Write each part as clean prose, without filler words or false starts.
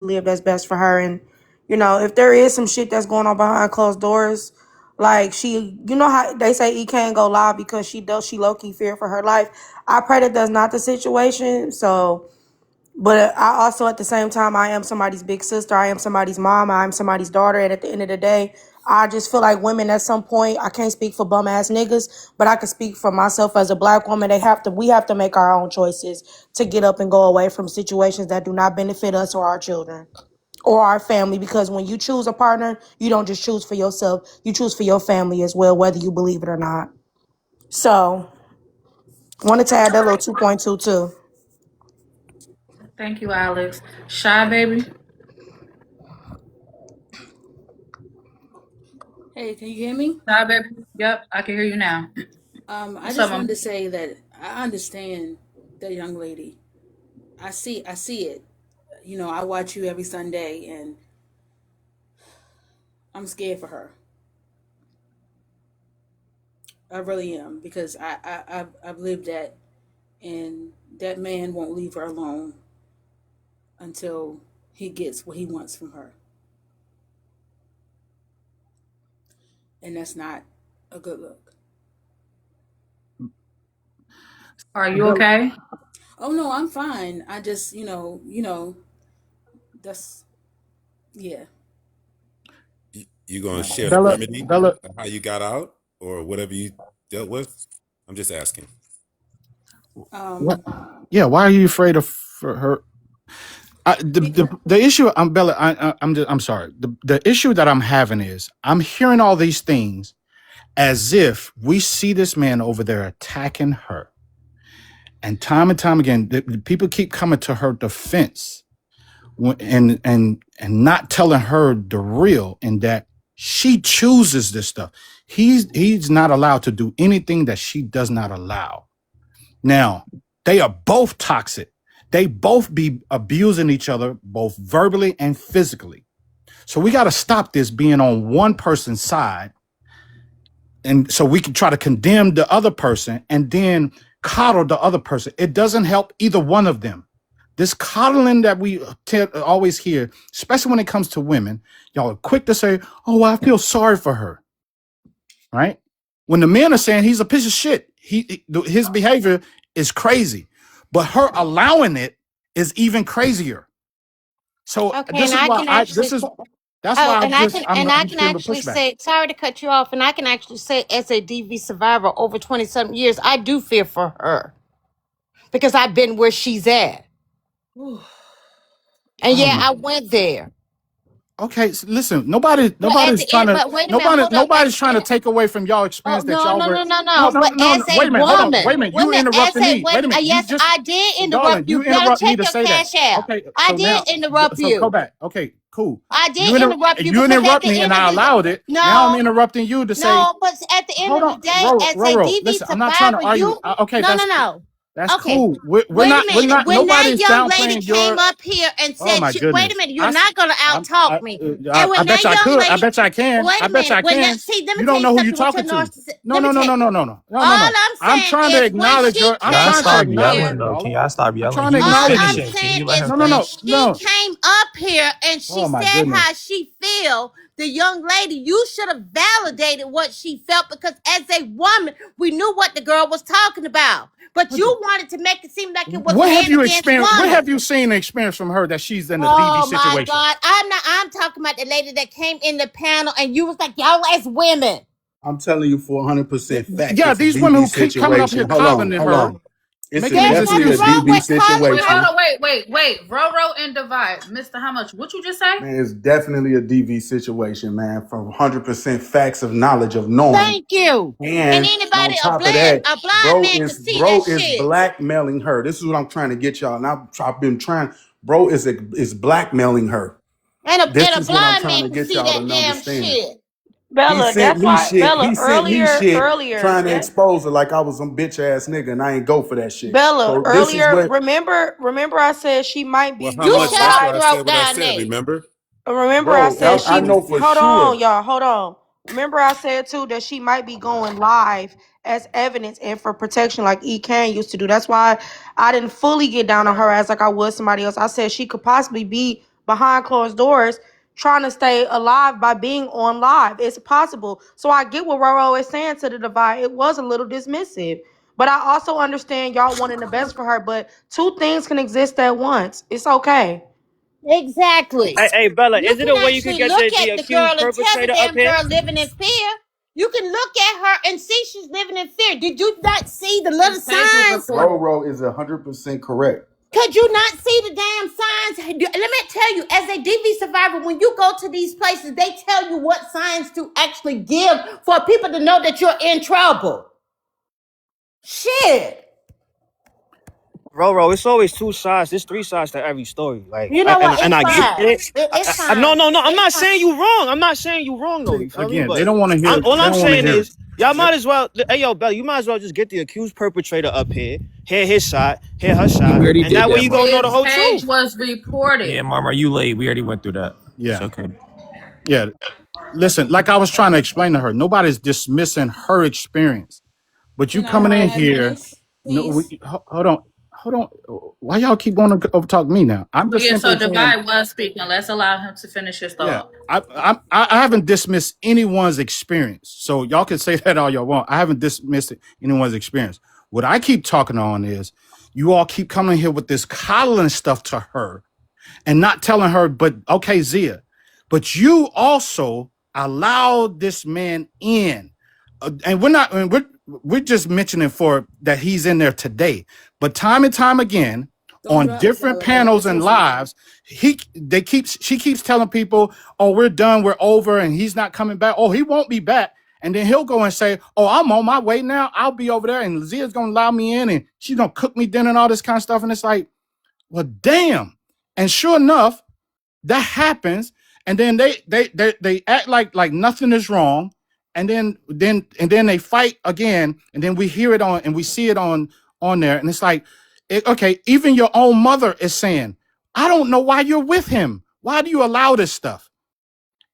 live that's best for her. And if there is some shit that's going on behind closed doors, like how they say E can't go live because she low key fear for her life. I pray that that's not the situation. So, but I also at the same time I am somebody's big sister. I am somebody's mom. I'm somebody's daughter. And at the end of the day, I just feel like women at some point, I can't speak for bum ass niggas, but I can speak for myself as a black woman. We have to make our own choices to get up and go away from situations that do not benefit us or our children or our family, because when you choose a partner, you don't just choose for yourself, you choose for your family as well, whether you believe it or not. So wanted to add that little 2.2 too. Thank you, Alex. Shy baby. Hey, can you hear me? Shy baby. Yep, I can hear you now. I What's up, just wanted mom? to say that I understand that young lady. I see it. I watch you every Sunday, and I'm scared for her. I really am because I've lived that, and that man won't leave her alone until he gets what he wants from her, and that's not a good look. Are you okay? Oh no, I'm fine. I just that's yeah. You gonna share the Bella, remedy Bella, of how you got out or whatever you dealt with? I'm just asking. what? Um, Yeah, why are you afraid of for her? The issue, I'm Bella. I'm sorry. The issue that I'm having is I'm hearing all these things as if we see this man over there attacking her, and time again, the people keep coming to her defense and not telling her the real, and that she chooses this stuff. He's not allowed to do anything that she does not allow. Now, they are both toxic. They both be abusing each other, both verbally and physically. So we got to stop this being on one person's side. And so we can try to condemn the other person and then coddle the other person. It doesn't help either one of them. This coddling that we always hear, especially when it comes to women, y'all are quick to say, "Oh, I feel sorry for her," right? When the men are saying he's a piece of shit, his behavior is crazy, but her allowing it is even crazier. So Okay, this and is I why can actually, that's oh, why and I I'm can feeling the actually pushback. say, sorry to cut you off, and I can actually say, as a DV survivor over 20 something years, I do fear for her because I've been where she's at, and Oh yeah, my. I went there. Okay, so listen, But at the end, but wait a minute, hold up, nobody's trying to take away from y'all oh experience that no, y'all no, were. no, no, No, no. no, But no, as no. a Wait a minute, hold on. woman, Wait a minute. wait a You minute, as interrupted a me. wait Wait a a minute, minute. You yes, just I did Darling, interrupt you. you Better interrupt me check to your say that. cash out. Okay, I so did now interrupt so go you. back. Okay, cool. I did interrupt you You because at interrupt the me and end of I the allowed it. Now I'm no, interrupting you to say, no, but at the end hold of the on, day, as a Roro. DV Listen, I'm not trying to survivor, argue. you Okay, no, no, no. that's Okay, cool. wait a We're minute. not. When that Nobody's young lady downplaying came your. up here and Oh said, my "Wait a goodness. minute, you're not going to outtalk me," and I when bet that you I young could. I lady, bet you I can. wait I a bet you minute, I when that can. see, let me You tell don't you know who you're something. With your talking to. narcissist, let me No, tell you. no, no, no, no, no, no, All no. I'm I'm saying trying to is when acknowledge she your. I'm Y'all came trying to stop up acknowledge here. yelling you, though. Can darling. y'all stop I'm yelling? trying to He was All acknowledge I'm you. finishing. Can saying you let is him No, when no, finish? she no. came up here and she Oh my said goodness. how she feel, the young lady, you should have validated what she felt because as a woman, we knew what the girl was talking about. But What the, you wanted to make it seem like it was what have man you against experienced? What woman. have you seen and experienced from her that she's in a DV Oh my situation? God. I'm talking about the lady that came in the panel and you was like, y'all as women. I'm telling you for 100% fact, Yeah, it's a these women DV who keep coming up here situation. Hold on, coddling hold her. on. It's Making There's these definitely nothing a excuses. wrong DV with coddling Wait, hold situation. her. on, wait. Roro and Divide. Mr. How much? What you just say? Man, it's definitely a DV situation, man, from 100% facts of knowledge of knowing. Thank you. And And on anybody, top of that, a blind man could see that bro is shit. blackmailing her. This is what I'm trying to get y'all. And I've been trying. Bro is blackmailing her. This And a is what I'm blind trying man to can get see y'all that to damn understand. shit. He Bella, sent that's me why shit. Bella He sent me shit earlier trying to that expose her like I was some bitch ass nigga, and I ain't go for that shit. Bella So this is earlier. what. Remember I said she might Well, be how You going much? shut That's up, why I live. said throat what I down said. there. Remember? Remember I Bro, said I she. know for Hold on, sure. y'all. Hold on. Remember I said too that she might be going live as evidence and for protection, like E. Can used to do. That's why I didn't fully get down on her as like I was somebody else. I said she could possibly be behind closed doors trying to stay alive by being on live. It's possible. So I get what Roro is saying to the divide. It was a little dismissive. But I also understand y'all wanting the best for her. But two things can exist at once. It's okay. Exactly. Hey, Bella, You is it can a way you could actually get look the at the accused girl and tell the perpetrator up damn here? girl living in fear. You can look at her and see she's living in fear. Did you not see the little His page was signs? reported. Roro is 100% correct. Could you not see the damn signs? Let me tell you, as a DV survivor, when you go to these places, they tell you what signs to actually give for people to know that you're in trouble. Shit. Roro, it's always two sides. There's three sides to every story. Like, You know what? and It's I get fine. it. It's No, fine. no, no. I'm It's not fine. saying you wrong. I'm not saying you wrong though. You feel me? Again, But they don't want to hear. all They I'm don't want to saying hear. is, y'all might as well. Hey, yo, Bella, you might as well just get the accused perpetrator up here, hear his side, hear her side, We already and did that way that, you Mama. gonna know the His whole page truth. was reported. Yeah, Mama, you late. We already went through that. It's Yeah, okay. yeah. Listen, like I was trying to explain to her, nobody's dismissing her experience. But you Can I coming in here, finish, no, please? hold on. Why y'all keep wanting to overtalk me now? I'm But just yeah, so simply saying, Divide was speaking. Let's allow him to finish his yeah. thought. I haven't dismissed anyone's experience, so y'all can say that all y'all want. I haven't dismissed anyone's experience. What I keep talking on is, you all keep coming here with this coddling stuff to her, and not telling her, but okay, Zia, but you also allowed this man in, and we're just mentioning for that he's in there today, but time and time again Don't on drop different Bella. I got panels to say and something. lives, she keeps telling people, oh, we're done, we're over, and he's not coming back. Oh, he won't be back. And then he'll go and say, oh, I'm on my way now. I'll be over there, and Zia's gonna allow me in, and she's gonna cook me dinner and all this kind of stuff. And it's like, well, damn. And sure enough, that happens, and then they act like nothing is wrong, and then they fight again, and then we hear it on and we see it on there, and it's like, okay, even your own mother is saying, I don't know why you're with him. Why do you allow this stuff?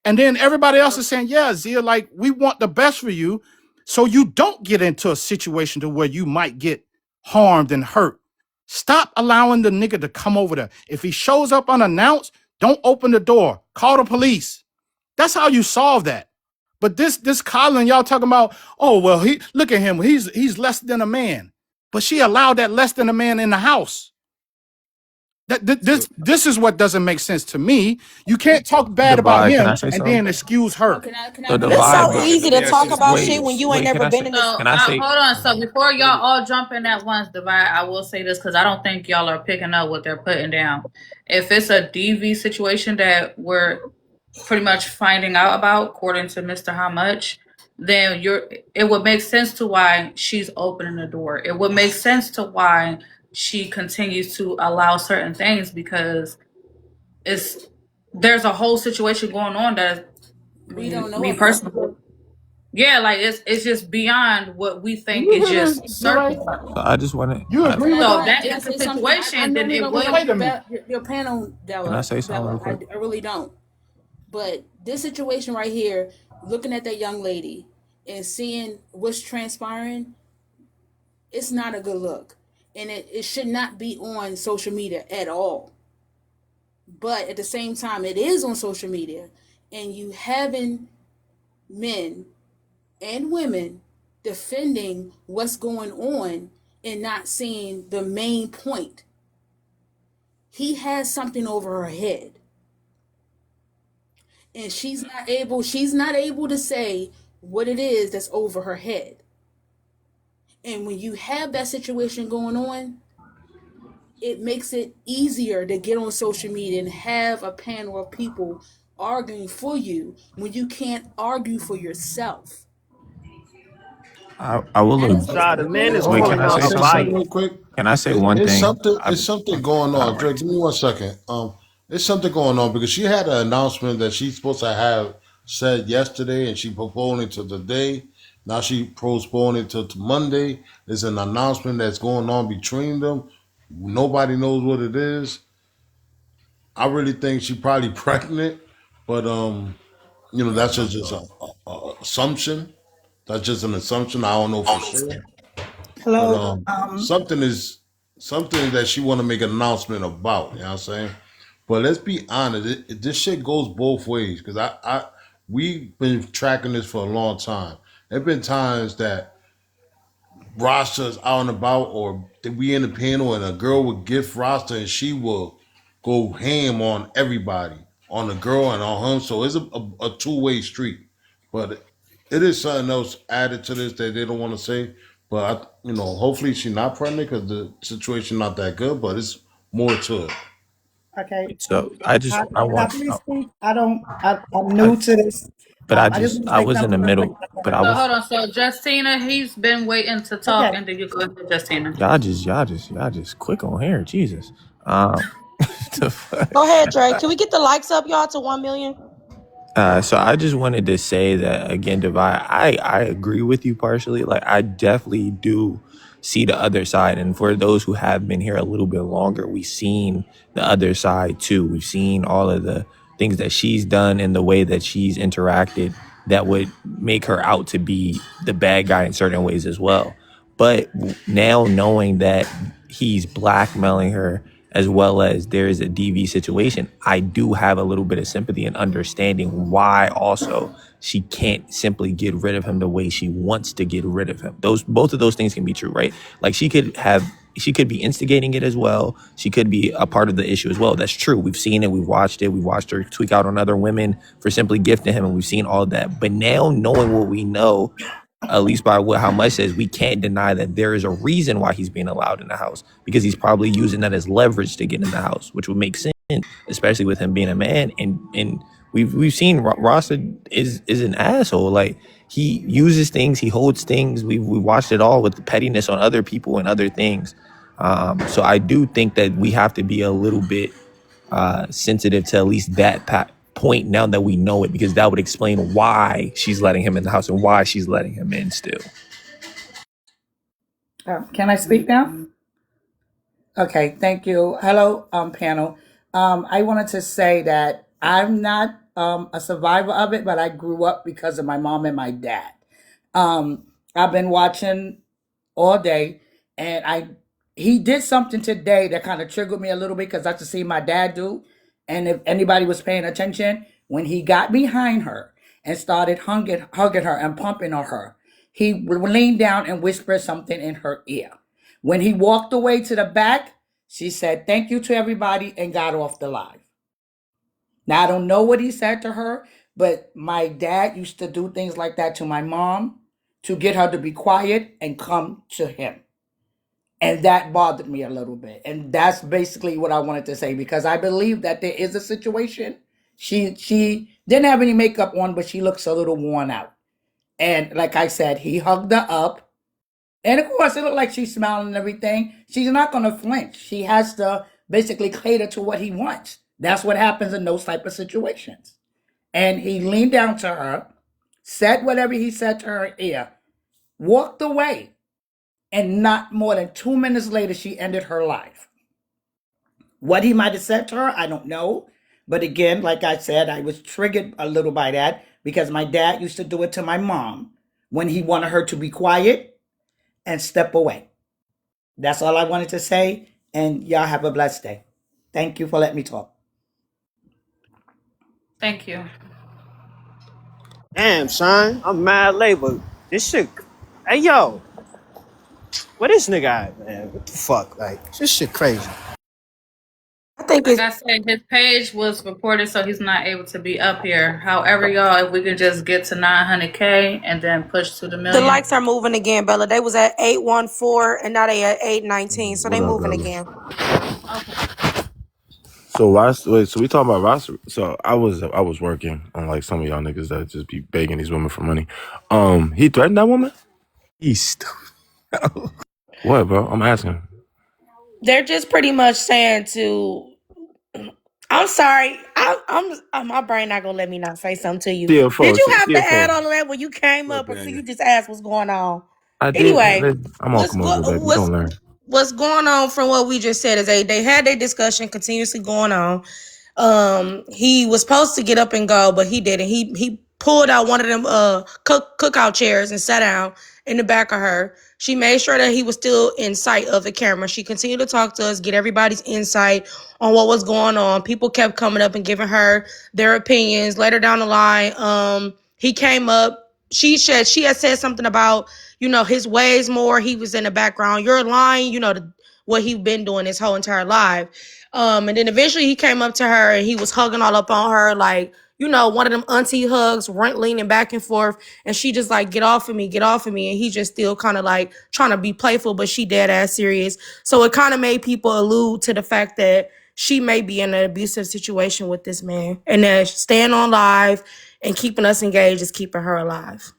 And then everybody else is saying, yeah, Zia, like, we want the best for you, so you don't get into a situation to where you might get harmed and hurt. Stop allowing the nigga to come over there. If he shows up unannounced, don't open the door. Call the police. That's how you solve that. But this Colin, y'all talking about, oh, well, he look at him. He's less than a man. But she allowed that less than a man in the house. This is what doesn't make sense to me. You can't talk bad about Divide, can him I say and something? then excuse her. Can I The finish? It's divide, so but easy to talk about shit when you ain't can never I been say? in this. So Can I say? hold on. So before y'all all jump in at once, Divide, I will say this because I don't think y'all are picking up what they're putting down. If it's a DV situation that we're pretty much finding out about, according to Mr. How Much, then it would make sense to why she's opening the door. It would make sense to why she continues to allow certain things because there's a whole situation going on that We don't know me about. personally. Yeah, like it's just beyond what we Do think you is hear just this, surface. So I just want to. You agree with So if that? that Can I is the say something? I situation, then normally it don't would. go Wait a about minute. your panel, Can I say something real quick? I really don't. But this situation right here, looking at that young lady and seeing what's transpiring, it's not a good look. And it should not be on social media at all. But at the same time, it is on social media. And you having men and women defending what's going on and not seeing the main point. He has something over her head. And she's not able to say what it is that's over her head. And when you have that situation going on, it makes it easier to get on social media and have a panel of people arguing for you when you can't argue for yourself. I will That is agree. what's Side of men going is Wait, on. calling can I her Can I say a say something? something bias. real quick? Can I say one It's thing? something. It's something going on. Drake, give me 1 second. It's something going on because she had an announcement that she's supposed to have said yesterday, and she postponed it to today. Now she postponed it to Monday. There's an announcement that's going on between them. Nobody knows what it is. I really think she probably pregnant, but that's just a assumption. That's just an assumption. I don't know for sure. But Hello. something is something that she want to make an announcement about. You know what I'm saying? But let's be honest, this shit goes both ways because we've been tracking this for a long time. There've been times that Rasta's out and about, or we in the panel and a girl would gift Rasta and she will go ham on everybody, on the girl and on him. So it's a two-way street. But it is something else added to this that they don't want to say. But hopefully she's not pregnant because the situation not that good. But it's more to it. Okay. So I just Can I I want please speak? I'm I, new to this. but I just want to I say was in the something real quick. middle, but I So was hold on. So Justina, he's been waiting to talk, Okay. and then you go ahead, Justina. y'all just quick on here, Jesus. The fuck? Go ahead, Drake. Can we get the likes up, y'all, to 1 million? So I just wanted to say that again, Divide. I agree with you partially. Like I definitely do see the other side, and for those who have been here a little bit longer, we've seen the other side too. We've seen all of the things that she's done and the way that she's interacted that would make her out to be the bad guy in certain ways as well. But now knowing that he's blackmailing her as well as there is a DV situation, I do have a little bit of sympathy and understanding why also she can't simply get rid of him the way she wants to get rid of him. Both of those things can be true, right? Like she could be instigating it as well. She could be a part of the issue as well. That's true. We've seen it. We've watched it. We've watched her tweak out on other women for simply gifting him, and we've seen all that. But now knowing what we know, at least by how much says, we can't deny that there is a reason why he's being allowed in the house, because he's probably using that as leverage to get in the house, which would make sense, especially with him being a man. And we've seen Rasta is an asshole. Like he uses things, he holds things. We watched it all with the pettiness on other people and other things. So I do think that we have to be a little bit sensitive to at least that point now that we know it, because that would explain why she's letting him in the house and why she's letting him in still. Can I speak now? Okay, thank you. Hello, panel. I wanted to say that I'm not a survivor of it, but I grew up because of my mom and my dad. I've been watching all day, and he did something today that kind of triggered me a little bit because that's to see my dad do. And if anybody was paying attention, when he got behind her and started hugging her and pumping on her, he leaned down and whispered something in her ear. When he walked away to the back, she said, "Thank you to everybody," and got off the live. Now, I don't know what he said to her, but my dad used to do things like that to my mom to get her to be quiet and come to him. And that bothered me a little bit. And that's basically what I wanted to say, because I believe that there is a situation. She didn't have any makeup on, but she looks a little worn out. And like I said, he hugged her up. And of course, it looked like she's smiling and everything. She's not going to flinch. She has to basically cater to what he wants. That's what happens in those type of situations. And he leaned down to her, said whatever he said to her ear, walked away. And not more than 2 minutes later, she ended her life. What he might have said to her, I don't know. But again, like I said, I was triggered a little by that because my dad used to do it to my mom when he wanted her to be quiet and step away. That's all I wanted to say. And y'all have a blessed day. Thank you for letting me talk. Thank you. Damn, son, I'm mad late, but this shit. Hey, yo, where this nigga at, man? What the fuck? Like, this shit crazy. I think Like I said, his page was reported, so he's not able to be up here. However, y'all, if we could just get to 900K and then push to the the million. likes are moving again, Bella. They was at 814 and now they at 819. So they What up, moving Bella? again. So wait, so we talking about roster. So I was working on like some of y'all niggas that just be begging these women for money. He threatened that woman? He's What, bro? I'm asking. They're just pretty much saying to. I'm sorry. My brain not gonna let me not say something to you. CFO, Did you have to add CFO. all of that when you came up, or so you just asked what's going on? I did. Anyway, I'm all come over, baby. Don't learn. what's going on from what we just said is they had their discussion continuously going on. He was supposed to get up and go, but he didn't. He pulled out one of them cookout chairs and sat down in the back of her. She made sure that he was still in sight of the camera. She continued to talk to us, get everybody's insight on what was going on. People kept coming up and giving her their opinions. Later down the line, he came up. She had said something about, his ways more. He was in the background. You're lying, what he's been doing his whole entire life. And then eventually he came up to her and he was hugging all up on her, like, one of them auntie hugs, leaning back and forth. And she just like, get off of me. And he just still kind of like trying to be playful, but she dead ass serious. So it kind of made people allude to the fact that she may be in an abusive situation with this man. And that staying on live and keeping us engaged is keeping her alive.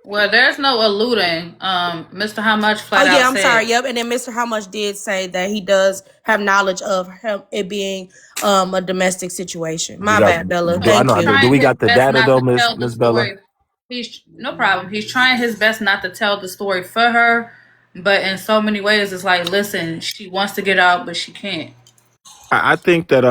Well, there's no alluding. Mr. How Much flat out I'm said, sorry. Yep. And then Mr. How Much did say that he does have knowledge of it being a domestic situation. My bad, Bella. Thank you. Do we got the data though, Miss Bella? No problem. He's trying his best not to tell the story for her, but in so many ways, it's like, listen, she wants to get out, but she can't. I think that,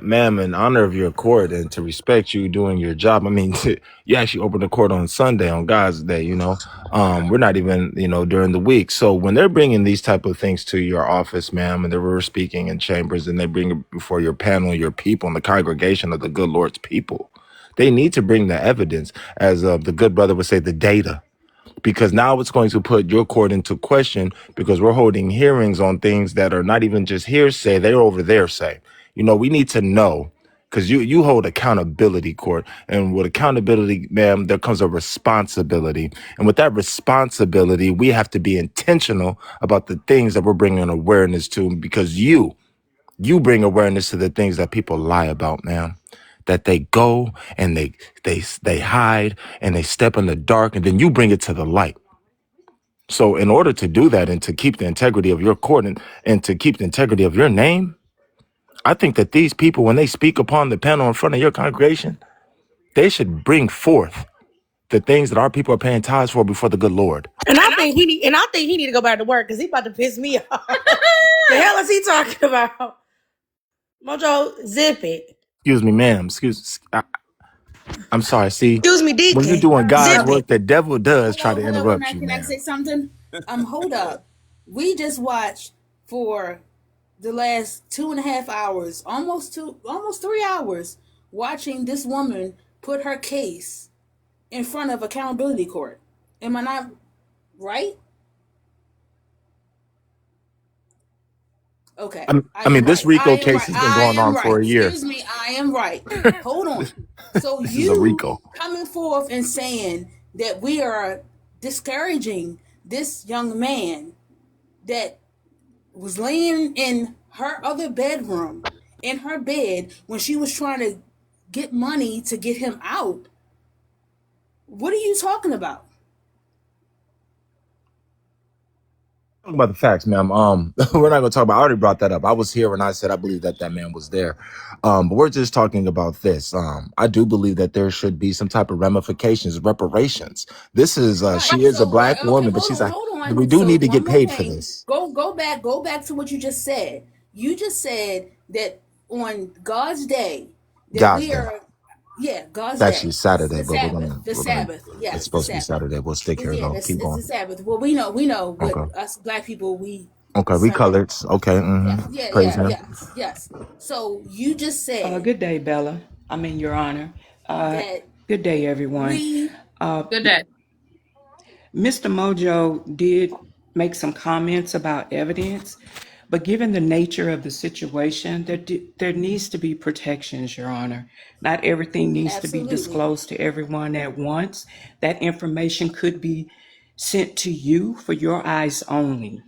ma'am, in honor of your court and to respect you doing your job, I mean, you actually opened the court on Sunday, on God's day, we're not even, during the week. So when they're bringing these type of things to your office, ma'am, and they were speaking in chambers and they bring it before your panel, your people, and the congregation of the good Lord's people, they need to bring the evidence, as the good brother would say, the data. Because now it's going to put your court into question, because we're holding hearings on things that are not even just hearsay, they're over there say. We need to know, because you hold accountability, court. And with accountability, ma'am, there comes a responsibility. And with that responsibility, we have to be intentional about the things that we're bringing awareness to, because you bring awareness to the things that people lie about, ma'am. That they go and they hide and they step in the dark, and then you bring it to the light. So in order to do that and to keep the integrity of your court and to keep the integrity of your name, I think that these people, when they speak upon the panel in front of your congregation, they should bring forth the things that our people are paying tithes for before the good Lord. And I think he need to go back to work, because he about to piss me off. The hell is he talking about? Mojo, zip it. Excuse me, ma'am. I'm sorry. See, Excuse me, Deacon. when you're doing God's Zip work, it. the devil does try to Hold on, interrupt you, Can I ma'am. say something? Hold up. We just watched for the last 2.5 hours, almost 3 hours, watching this woman put her case in front of accountability court. Am I not right? Okay. I mean, this RICO case has been going on for a year. Excuse me, I am right. Hold on. So This is a RICO. coming forth and saying that we are discouraging this young man that was laying in her other bedroom, in her bed, when she was trying to get money to get him out. What are you talking about? Talking about the facts, ma'am. We're not going to talk about. I already brought that up. I was here when I said I believe that man was there. But we're just talking about this. I do believe that there should be some type of ramifications, reparations. This is she is a black woman, but she's like, we do need to get paid for this. Go back to what you just said. You just said that on God's day that God's we day. are. Yeah, God's It's day. actually Saturday, The but Sabbath. The we're Sabbath. gonna Yes, it's supposed the to be Sabbath. Saturday. We'll stick here Yeah, though. Keep it's going. the Sabbath. Well, we know what Okay. us black people we. Okay, we celebrate. colored. Okay. Praise him. Yes. So you just said Good day, Bella. I mean, Your Honor. that Good day, everyone. we. Good day. Mr. Mojo did make some comments about evidence, but given the nature of the situation, there needs to be protections, Your Honor. Not everything needs to be Absolutely. disclosed to everyone at once. That information could be sent to you for your eyes only.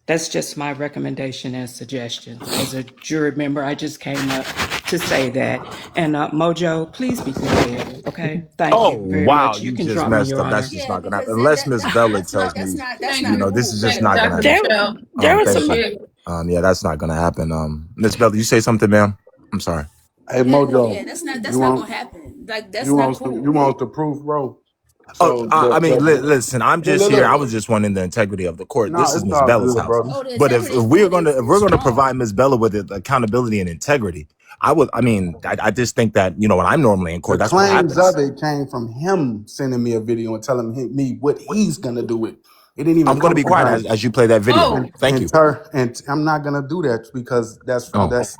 That's just my recommendation and suggestion. As a jury member, I just came up to say that. And Mojo, please be quiet, okay? Thank you very Wow, much. you can just drop me, messed Your up. Honor. That's just not gonna happen because unless Miss Bella tells me. That's not This is cool. just not gonna Dr. happen. Michelle. There was Thank some. you. Yeah, that's not gonna happen. Miss Bella, you say something, ma'am? I'm sorry. Hey Mojo, Yeah, that's not you want gonna happen. Like that's you not want cool. you want the proof, bro? Oh, So I mean, the listen. I'm just look, here. I look. was just wanting the integrity of the court. No, This is it's Miss all Bella's good, house. brother. Oh, the But if integrity we're is gonna strong. provide Miss Bella with accountability and integrity, I just think that, you know, when I'm normally in court, The that's what claims happens. of it came from him sending me a video and telling me what he's gonna do with it. It didn't even I'm going to come be from quiet her. as you play that video. Oh, Thank you. And I'm not gonna do that because that's Oh. that's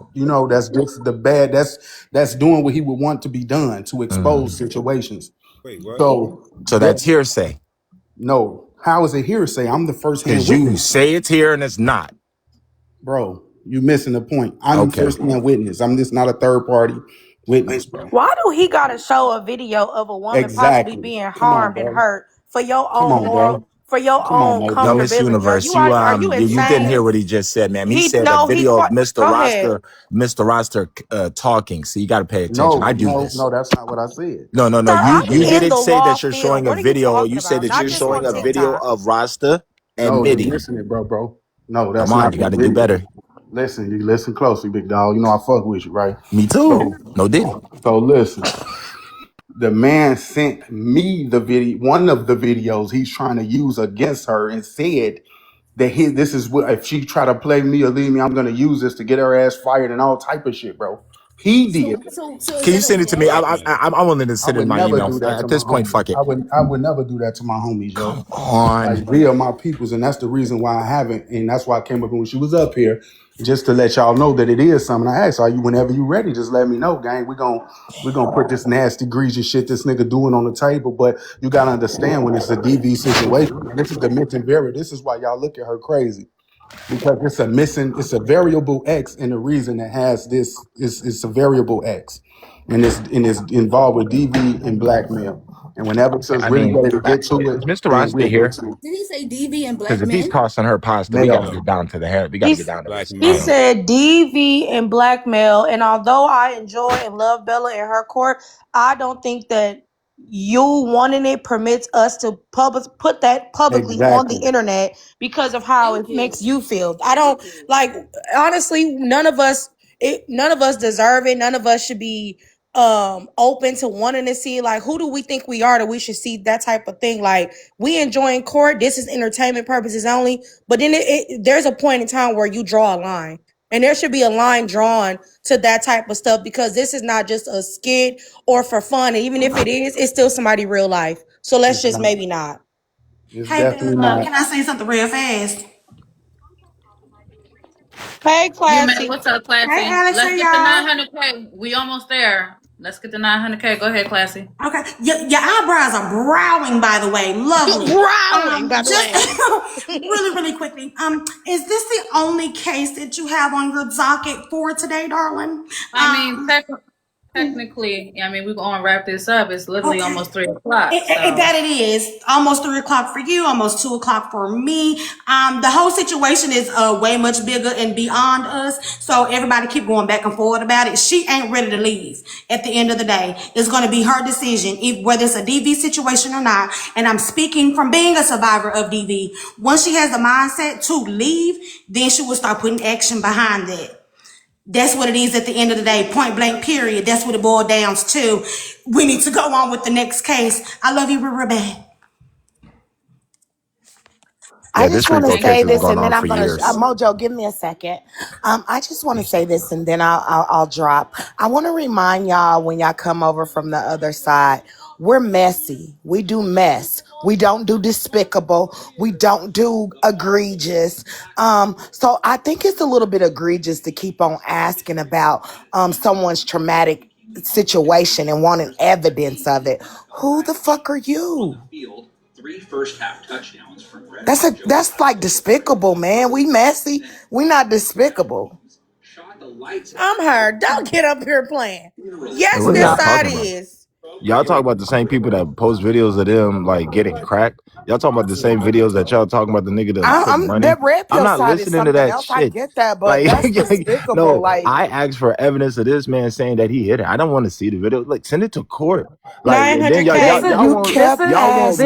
just the bad. That's doing what he would want to be done to expose situations. Wait, what? So that's hearsay. No, how is it hearsay? I'm the first hand Because you witness, say it's here and it's not. bro. You missing the point. I'm the first hand witness. I'm just not a third party witness, bro. Why do he gotta show a video of a woman possibly Exactly. being Come on, harmed and bro. hurt for your Come own on, moral, bro. for your Come on, own Mojo. Yo, Miss comfortability? Universe, Are you you didn't hear insane? what he just said, man. He He said a no, he video of part. Mr. Go ahead. Roster talking. So you got to pay attention. I do this. No, that's not what I said. No. Sir, You I'm in didn't the say law that you're field. showing a What are you video. talking You said about? that Not you're just on showing a video TikTok. of Rasta and No, you're Mitty. missing it, bro. No, that's Come on, not you the got to do video. better. Listen, you listen closely, big dog. You know I fuck with you, right? Me too. No Diddy. So listen. The man sent me the video, one of the videos he's trying to use against her, and said that this is what, if she try to play me or leave me, I'm gonna use this to get her ass fired and all type of shit, bro. He did. So Can you is send that it to me? okay? I'm willing to I send it would in my never email. do that to At my this point, homies. fuck it. I would never do that to my homies, yo. Come on. Like, we are my peoples, and that's the reason why I haven't, and that's why I came up when she was up here, just to let y'all know that it is something. I asked, are you, whenever you ready, just let me know, gang. We're gonna put this nasty, egregious shit this nigga doing on the table. But you gotta understand, when it's a DV situation, this is the missing variable. This is why y'all look at her crazy. Because it's a variable X, and the reason it has this is it's a variable X. And it's involved with DV and blackmail. And whenever Sis really ready to get to Is it, Mr. then Roster we'll get here? to it. Did he say DV and Because black if he's men? tossing her pasta, we got to get down to the hair. We got to get down to this. He said DV and blackmail. And although I enjoy and love Bella and her court, I don't think that you wanting it permits us to put that publicly on the Exactly. internet because of how Thank it you. makes you feel. I don't Thank you. like, honestly, none of us deserve it. None of us should be open to wanting to see, like, who do we think we are that we should see that type of thing? Like, we enjoying court, this is entertainment purposes only, but then there's a point in time where you draw a line, and there should be a line drawn to that type of stuff, because this is not just a skit or for fun, and even if it is, it's still somebody real life. So let's It's just not. maybe not. It's Hey, definitely Bella, not. can I say something real fast? Hey, you man, Classy. what's up, Classy? Hey, Alex, Let's hey, get the y'all. 900K. We almost there. Let's get the 900K. Go ahead, Classy. Okay, your eyebrows are browning, by the way. Lovely. Growling, by the Just way. really quickly. Is this the only case that you have on your docket for today, darling? I mean, technically, I mean, we're going to wrap this up. It's literally Okay. almost 3 o'clock. That it is almost 3 o'clock for you, almost 2 o'clock for me. The whole situation is way much bigger and beyond us. So everybody keep going back and forth about it. She ain't ready to leave. At the end of the day, it's going to be her decision, whether it's a DV situation or not. And I'm speaking from being a survivor of DV. Once she has the mindset to leave, then she will start putting action behind that. That's what it is at the end of the day, point blank, period. That's what it boils down to. We need to go on with the next case. I love you, Rebecca. I this just want RICO to case say has this, gone and then on I'm for gonna years. Mojo. Give me a second. I just want to say this, and then I'll drop. I want to remind y'all, when y'all come over from the other side, we're messy. We do mess. We don't do despicable. We don't do egregious. So I think it's a little bit egregious to keep on asking about someone's traumatic situation and wanting evidence of it. Who the fuck are you? That's like despicable, man. We messy. We not despicable. I'm her. Don't get up here playing. Yes, And what are this y'all side talking about? is. Y'all talk about the same people that post videos of them like getting cracked. Y'all talking about the same videos that y'all talking about the nigga that took money. That red I'm pill not side is listening to something that else. I shit. get that, but Like, that's despicable. no, Like, I asked for evidence of this man saying that he hit it. I don't want to see the video. Like, send it to court. Like, and then 900K. you kept asking y'all that.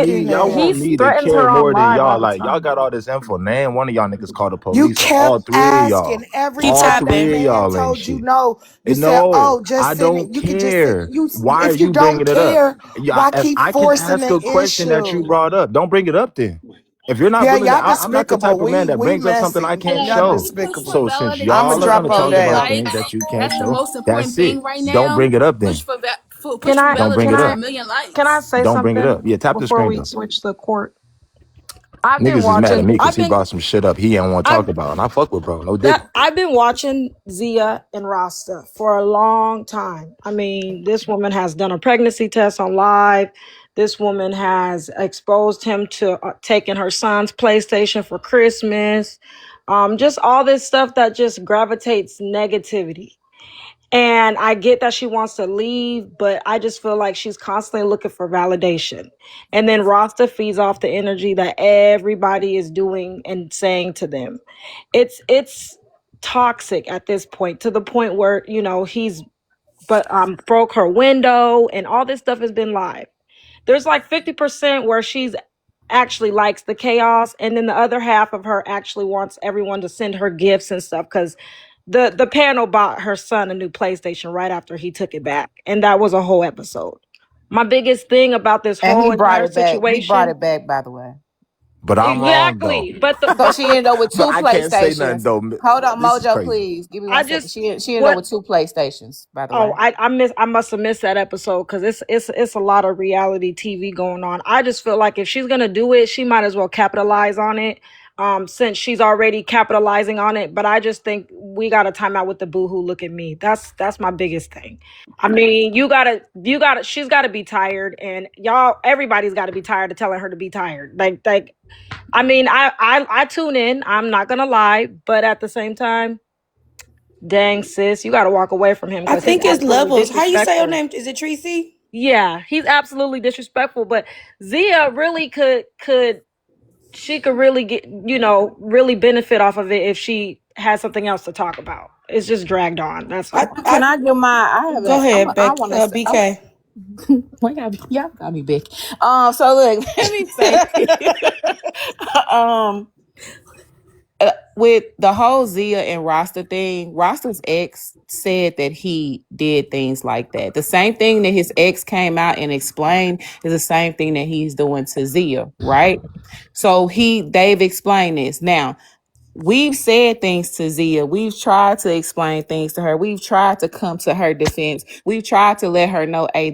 want me to care more than y'all. Like, y'all got all this info. Now, one of y'all niggas called the You police. So all kept three of y'all, asking every Keep all time that tapping. three of man y'all ain't told you shit. no. You And said, no, "Oh, just I send it. don't You could just send care. you." Why are If you you don't bringing it up? care, Yeah, why if keep I can forcing ask the a question that you issue? brought up, don't bring it up then. If you're not Yeah, willing to, y'all I'm not the type despicable. of man that We brings up something I messy. can't And Y'all show. you push despicable. for So since I'ma y'all validation are drop for gonna what her talk you about down. like. things that you can't That's the show, most important that's thing it. right Don't now. bring it up Push then. for Can push for I Don't bring can it validation, I a up. million can I likes. say Don't bring it something up. Yeah, tap the before screen we though. switch the court? I've been Niggas is mad at watching. me because he brought some shit up he didn't want to talk about. And I fuck with bro. No diddy. I've been watching Zia and Rasta for a long time. I mean, this woman has done a pregnancy test on live. This woman has exposed him to taking her son's PlayStation for Christmas. Just all this stuff that just gravitates negativity. And I get that she wants to leave, but I just feel like she's constantly looking for validation. And then Rasta feeds off the energy that everybody is doing and saying to them. It's toxic at this point, to the point where, you know, he's broke her window and all this stuff has been live. There's like 50% where she's actually likes the chaos, and then the other half of her actually wants everyone to send her gifts and stuff, because the panel bought her son a new PlayStation right after he took it back, and that was a whole episode. My biggest thing about this And whole he brought entire it back. He brought situation, it back, by the way. But I'm wrong though. exactly, but So she ended up with But two I can't say nothing PlayStations. though. Hold on, This is Mojo, crazy. please. Give me I 1 second. just She ended up what with two PlayStations, by the oh, way. I must have missed that episode, because it's a lot of reality TV going on. I just feel like if she's gonna do it, she might as well capitalize on it. Since she's already capitalizing on it. But I just think we gotta time out with the boohoo look at me. That's my biggest thing. I mean, she's gotta be tired, and y'all, everybody's gotta be tired of telling her to be tired. Like I mean, I tune in, I'm not gonna lie, but at the same time, dang sis, you gotta walk away from him, I because he's think it's absolutely levels. How you say your disrespectful. name? Is it Tracy? Yeah, he's absolutely disrespectful. But Zia really could she could really get, you know, really benefit off of it if she had something else to talk about. It's just dragged on. That's all. Can I give my? I have Go ahead, I want to. BK. Well, y'all got me big. So look, let me say, with the whole Zia and Rasta thing, Rasta's ex said that he did things like that. The same thing that his ex came out and explained is the same thing that he's doing to Zia, right? So they've explained this. Now, we've said things to Zia. We've tried to explain things to her. We've tried to come to her defense. We've tried to let her know, hey,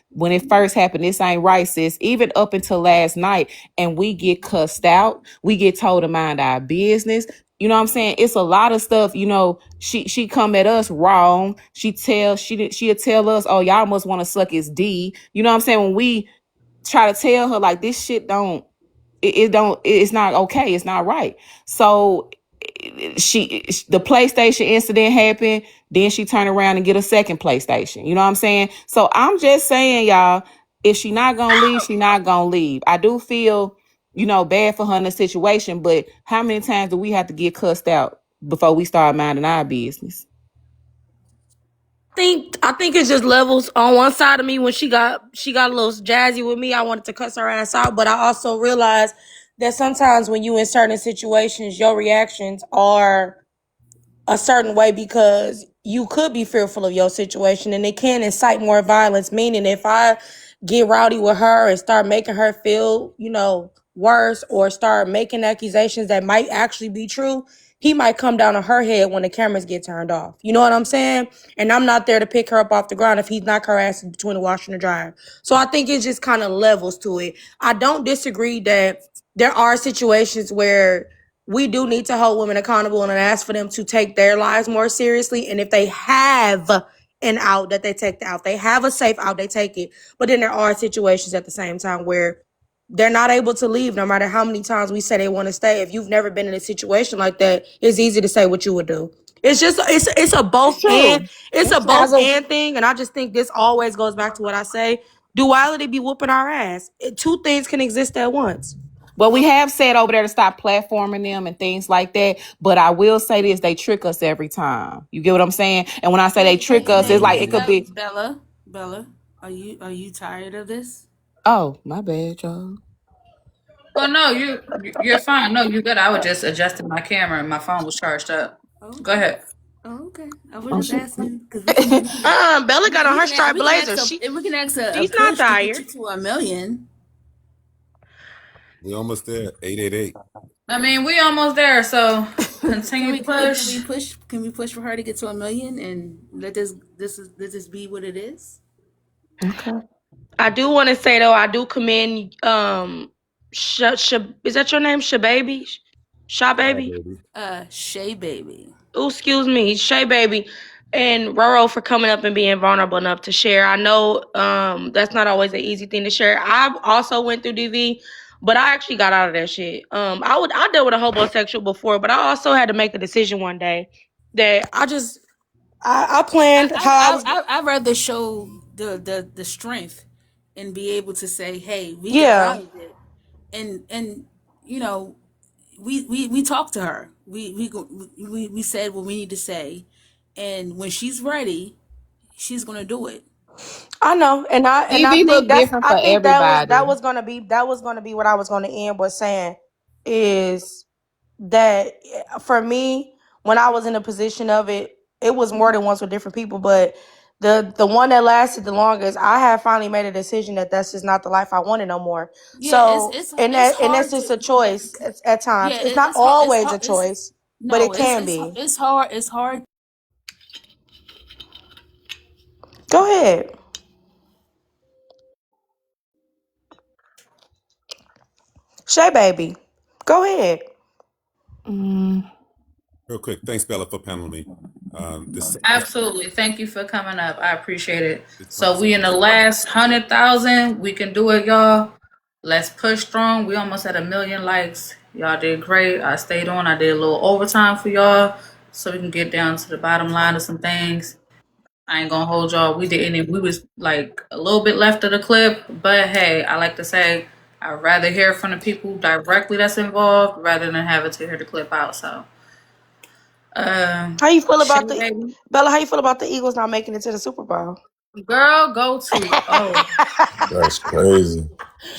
when it first happened, this ain't right, sis. Even up until last night, and we get cussed out. We get told to mind our business. You know what I'm saying? It's a lot of stuff, you know, she come at us wrong. She'll tell us, oh, y'all must want to suck his D. You know what I'm saying? When we try to tell her, like, this shit it's not okay. It's not right. So the PlayStation incident happened. Then she turned around and get a second PlayStation. You know what I'm saying? So I'm just saying, y'all, if she not going to leave, she not going to leave. I do feel, you know, bad for her in the situation, but how many times do we have to get cussed out before we start minding our business? I think it's just levels. On one side of me, when she got a little jazzy with me, I wanted to cuss her ass out. But I also realized that sometimes when you in certain situations, your reactions are a certain way because you could be fearful of your situation, and it can incite more violence. Meaning, if I get rowdy with her and start making her feel, you know, worse, or start making accusations that might actually be true, he might come down on her head when the cameras get turned off. You know what I'm saying? And I'm not there to pick her up off the ground if he's knock her ass between the washer and the dryer. So I think it's just kind of levels to it. I don't disagree that there are situations where we do need to hold women accountable and ask for them to take their lives more seriously. And if they have an out, that they take the out. They have a safe out, they take it. But then there are situations at the same time where they're not able to leave, no matter how many times we say they want to stay. If you've never been in a situation like that, it's easy to say what you would do. It's just it's a both and thing. And I just think this always goes back to what I say. Duality be whooping our ass. Two things can exist at once. Well, we have said over there to stop platforming them and things like that. But I will say this, they trick us every time. You get what I'm saying? And when I say they trick us, it's like it could be Bella, are you tired of this? Oh, my bad, y'all. Oh no, you're fine. No, you're good. I was just adjusting my camera and my phone was charged up. Go ahead. Oh, okay. I was just asking because Bella got on her striped blazer. We can ask a she's push not to get tired. you to 1 million. We almost there. 888. I mean, we almost there, so Can continue we to can we push. push can we push for her to get to 1 million and let this be what it is? Okay. I do want to say though, I do commend is that your name, Shababy? Sha Bye, Baby? baby. Shay Baby. Oh, excuse me, Shay Baby, and Roro for coming up and being vulnerable enough to share. I know that's not always an easy thing to share. I've also went through DV, but I actually got out of that shit. I dealt with a homosexual before, but I also had to make a decision one day that I planned how I was. I'd rather show the strength and be able to say, hey, we got Yeah, out of it. And you know, we talked to her. We said what we need to say, and when she's ready, she's gonna do it. I know, and I DV think look different for that everybody. was gonna be what I was gonna end with saying is that for me, when I was in a position of it, it was more than once with different people, but the one that lasted the longest, I had finally made a decision that that's just not the life I wanted no more. Yeah, So, it's and that's hard just to a choice at times. yeah, It's not it's hard always a choice, but it can be. it's hard it's hard. Go ahead, Shay Baby. Go ahead. Mm. Real quick. Thanks, Bella, for paneling me. This Absolutely. Thank you for coming up. I appreciate it. this So we in the last 100,000. We can do it, y'all. Let's push strong. We almost had 1 million likes. Y'all did great. I stayed on. I did a little overtime for y'all so we can get down to the bottom line of some things. I ain't gonna hold y'all. We didn't. We was like a little bit left of the clip, but hey, I like to say I'd rather hear from the people directly that's involved rather than having to hear the clip out. So, How you feel Shay about the baby, Bella? How you feel about the Eagles not making it to the Super Bowl? girl, go to That's crazy.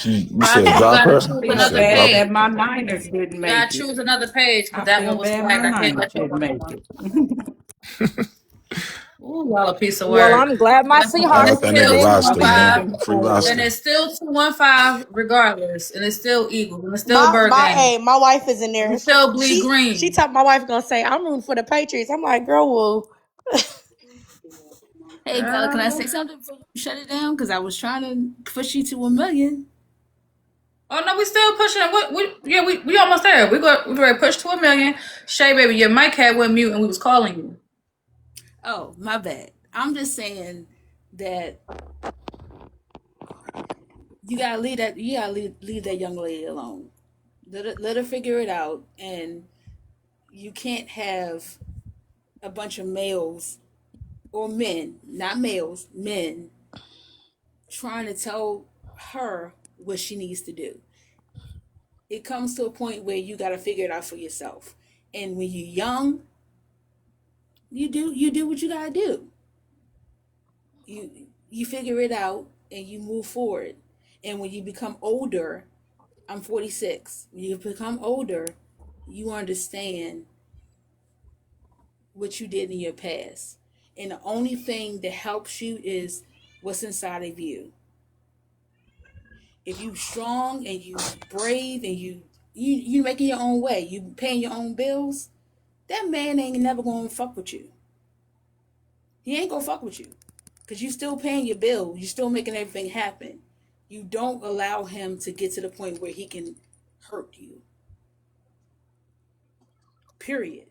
You said Rocky. You drop gotta her? choose I You feel another said bad drop her? page. that my Niners didn't You gotta make it. choose another page because I that feel one was bad flagged. my I can't Niners let y'all didn't on that make one. it. Ooh, y'all a piece of Well, work. I'm glad my I And Seahawks got it's that didn't still nigga make it. roster, man. 215. Free And roster. it's still 215 regardless. And it's still Eagles. And it's still Bird Gang. My wife is in And there. it's still Bleed She Green. told my wife gonna say I'm rooting for the Patriots. I'm like, girl, well, Hey Bella, can I Girl. say something before you shut it down? Because I was trying to push you to 1 million. Oh no, we still pushing. We almost there. We ready to push to 1 million. Shay baby, your mic had went mute and we was calling you. Oh, my bad. I'm just saying that you gotta leave that young lady alone. Let her figure it out, and you can't have a bunch of males or men, not males, men, trying to tell her what she needs to do. It comes to a point where you got to figure it out for yourself. And when you're young, you do what you got to do. You figure it out and you move forward. And when you become older, I'm 46. When you become older, you understand what you did in your past. And the only thing that helps you is what's inside of you. If you strong and you brave and you making your own way, you paying your own bills, that man ain't never gonna fuck with you. He ain't gonna fuck with you. Cause you still paying your bill. You still making everything happen. You don't allow him to get to the point where he can hurt you. Period.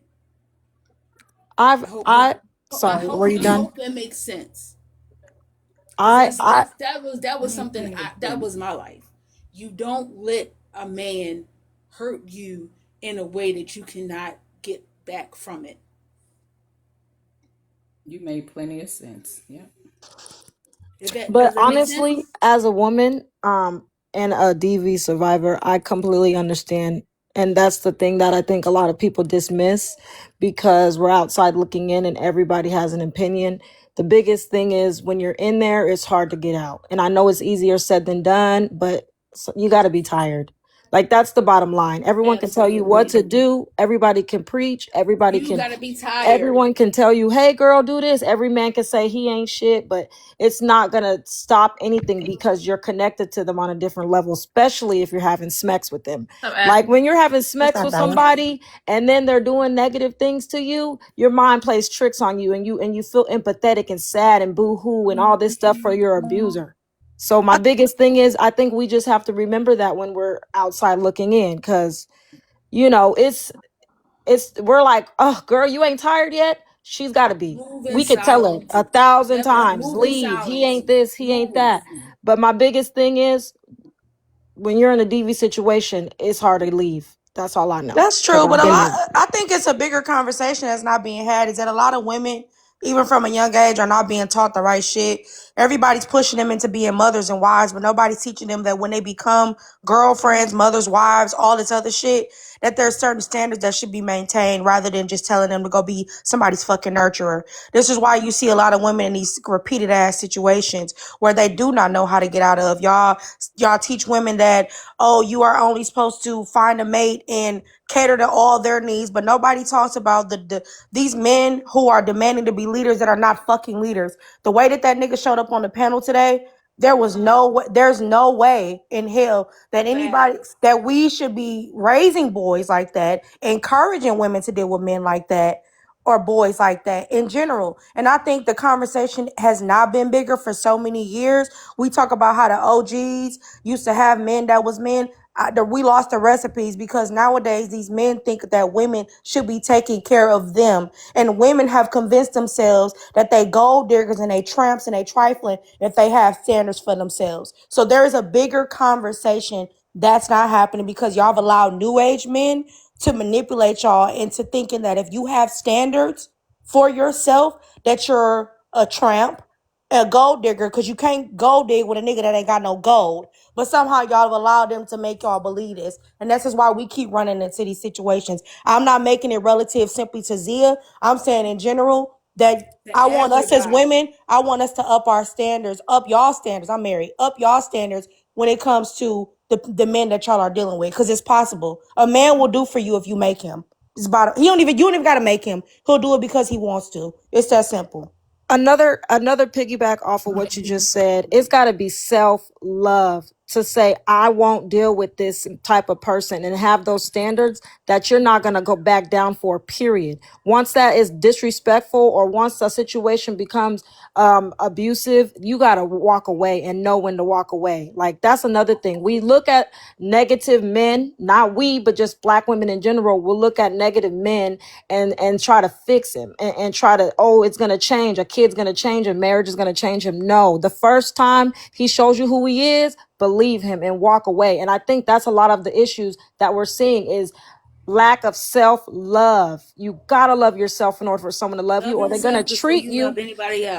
I hope I I sorry, were hope you I done? hope that makes sense. Cause I that was Let me something finish that then. was my life. You don't let a man hurt you in a way that you cannot get back from it. You made plenty of sense. Yeah. But Does that make honestly, sense? as a woman, and a DV survivor, I completely understand. And that's the thing that I think a lot of people dismiss because we're outside looking in and everybody has an opinion. The biggest thing is when you're in there, it's hard to get out. And I know it's easier said than done, but you got to be tired. Like that's the bottom line. Everyone can tell you what to Absolutely. do. Everybody can preach. You gotta be tired. Everyone can tell you, hey girl, do this. Every man can say he ain't shit, but it's not gonna stop anything because you're connected to them on a different level, especially if you're having smecks with them. So, Like when you're having smecks not with Bella. somebody and then they're doing negative things to you, your mind plays tricks on you and you feel empathetic and sad and boo-hoo and all this stuff for your abuser. So my biggest thing is I think we just have to remember that when we're outside looking in, because we're like, oh girl, you ain't tired yet. She's got to be. Move We in could tell her silence. 1,000 times, Move in leave, he silence. ain't this, he ain't Move. that. But my biggest thing is when you're in a DV situation, it's hard to leave. That's all I know. That's 'Cause true, but I've been I think it's a bigger conversation that's not being had. Is that a lot of women, even from a young age, are not being taught the right shit. Everybody's pushing them into being mothers and wives, but nobody's teaching them that when they become girlfriends, mothers, wives, all this other shit, that there's certain standards that should be maintained rather than just telling them to go be somebody's fucking nurturer. This is why you see a lot of women in these repeated ass situations where they do not know how to get out of. Y'all teach women that, oh, you are only supposed to find a mate and cater to all their needs, but nobody talks about these men who are demanding to be leaders that are not fucking leaders. The way that nigga showed up on the panel today, there's no way in hell that anybody that we should be raising boys like that, encouraging women to deal with men like that or boys like that in general. And I think the conversation has not been bigger for so many years. We talk about how the OGs used to have men that was men. We lost the recipes because nowadays these men think that women should be taking care of them, and women have convinced themselves that they gold diggers and they tramps and they trifling if they have standards for themselves. So there is a bigger conversation that's not happening because y'all have allowed new age men to manipulate y'all into thinking that if you have standards for yourself, that you're a tramp, a gold digger, because you can't gold dig with a nigga that ain't got no gold. But somehow y'all have allowed them to make y'all believe this. And this is why we keep running into these situations. I'm not making it relative simply to Zia. I'm saying in general that I want us as women, I want us to up our standards, up y'all standards. I'm married. Up y'all standards when it comes to the men that y'all are dealing with. Because it's possible. A man will do for you if you make him. You don't even gotta make him. He'll do it because he wants to. It's that simple. Another piggyback off of what you just said, it's got to be self-love to say I won't deal with this type of person and have those standards that you're not going to go back down for, period. Once that is disrespectful or once a situation becomes abusive, you got to walk away and know when to walk away. Like that's another thing. We look at negative men, not we, but just black women in general will look at negative men and try to fix him and try to, oh, it's going to change. A kid's going to change. A marriage is going to change him. No, the first time he shows you who he is, believe him and walk away. And I think that's a lot of the issues that we're seeing is lack of self-love. You got to love yourself in order for someone to love you, or they're going to treat you. Anybody else.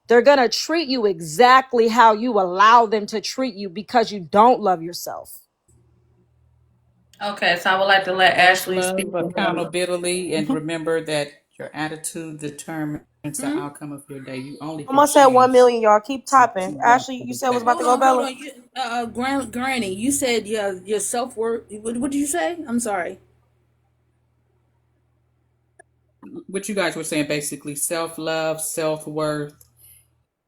They're going to treat you exactly how you allow them to treat you because you don't love yourself. Okay, so I would like to let Ashley Love, speak. accountability, and remember that your attitude determines the outcome of your day. You only can Almost said 1 change million, y'all. Keep what typing. you want Ashley, for you the said was day. about to go, Bella. Hold on. Granny, you said your self-worth. What did you say? I'm sorry. What you guys were saying, basically, self-love, self-worth,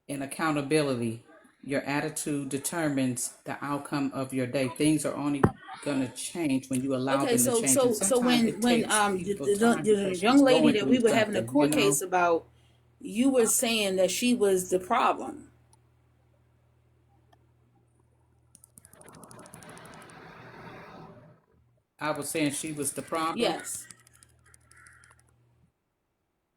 and accountability. Your attitude determines the outcome of your day. Things are only gonna change when you allow Okay, them to change. And so sometimes when it takes people time the because young she's lady going that we through were having a something, you court know. case about, you were saying that she was the problem. I was saying she was the problem. Yes.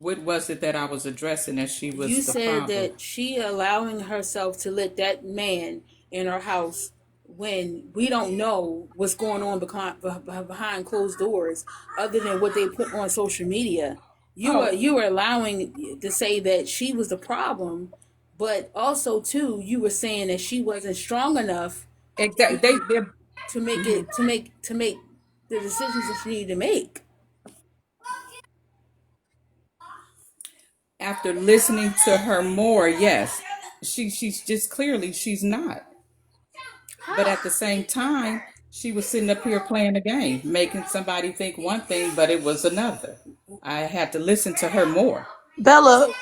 What was it that I was addressing that she You was the said problem? that she allowing herself to let that man in her house when we don't know what's going on behind closed doors, other than what they put on social media. You were allowing to say that she was the problem, but also too you were saying that she wasn't strong enough to make the decisions that she needed to make. After listening to her more, yes, she's just clearly she's not. But at the same time, She was sitting up here playing a game, making somebody think one thing, but it was another. I had to listen to her more. Bella, So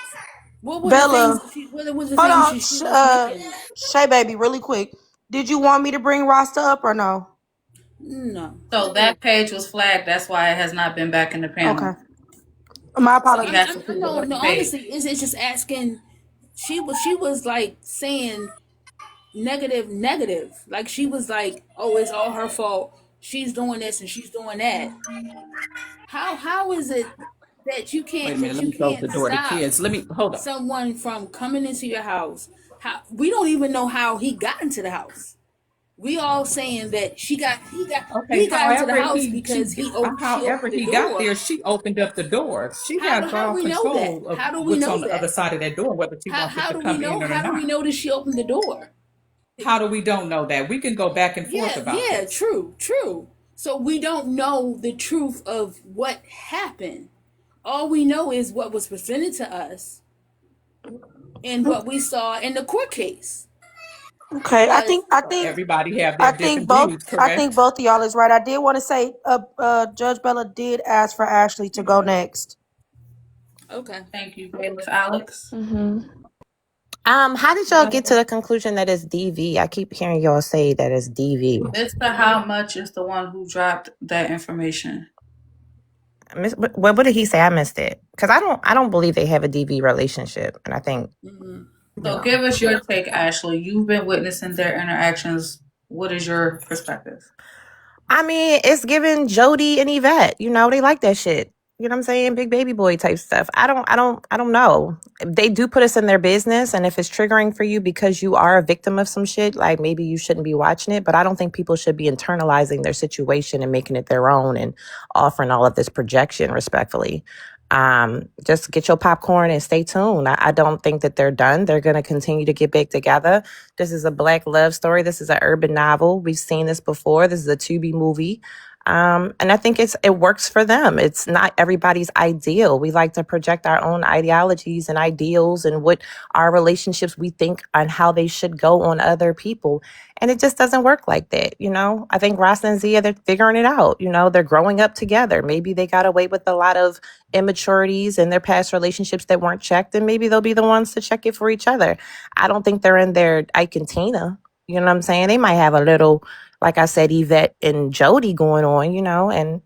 what were the things Bella, that she? What was the hold things on, she was making? Shay baby, really quick. Did you want me to bring Rasta up or no? No. So that page was flagged. That's why it has not been back in the panel. Okay, my So We apologies. have to put it no, on the no. page. Honestly, it's just asking. She was like saying negative. Like she was like, oh, it's all her fault. She's doing this and she's doing that. How is it that you Wait a can't minute, that let you me close the can't door to stop kids. Let me hold on. someone from coming into your house? How we don't even know how he got into the house. We all saying that he Okay, got into the house because she however opened the he got door. there, she opened up the door. She has How do all we know that? control of How do we what's know on the other that? side of that door, whether she wants it How to do we come know? in or How do we not. know that she opened the door? How do we don't know that? We can go back and forth about Yeah, this. true. So we don't know the truth of what happened. All we know is what was presented to us and what we saw in the court case. Okay, But Everybody have their different views, I think correct? both of y'all is right. I did want to say, Judge Bella did ask for Ashley to go next. okay. Thank you, Bailiff Alex. Mm-hmm. How did y'all get to the conclusion that it's DV? I keep hearing y'all say that it's DV. Mr. How Much is the one who dropped that information. What did he say? I missed it because I don't believe they have a DV relationship, and I think So give us your take, Ashley. You've been witnessing their interactions. What is your perspective? I mean, it's giving Jody and Yvette. You know, they like that shit. You know what I'm saying? Big baby boy type stuff. I don't know. They do put us in their business, and if it's triggering for you because you are a victim of some shit, like maybe you shouldn't be watching it. But I don't think people should be internalizing their situation and making it their own and offering all of this projection. Respectfully, just get your popcorn and stay tuned. I don't think that they're done. They're going to continue to get back together. This is a Black love story. This is an urban novel. We've seen this before. This is a Tubi movie. And I think it works for them. It's not everybody's ideal. We like to project our own ideologies and ideals and what our relationships we think on how they should go on other people. And it just doesn't work like that. You know, I think Ross and Zia, they're figuring it out. You know, they're growing up together. Maybe they got away with a lot of immaturities in their past relationships that weren't checked, and maybe they'll be the ones to check it for each other. I don't think they're in their Ike and Tina. You know what I'm saying? They might have a little, like I said, Yvette and Jody going on, you know, and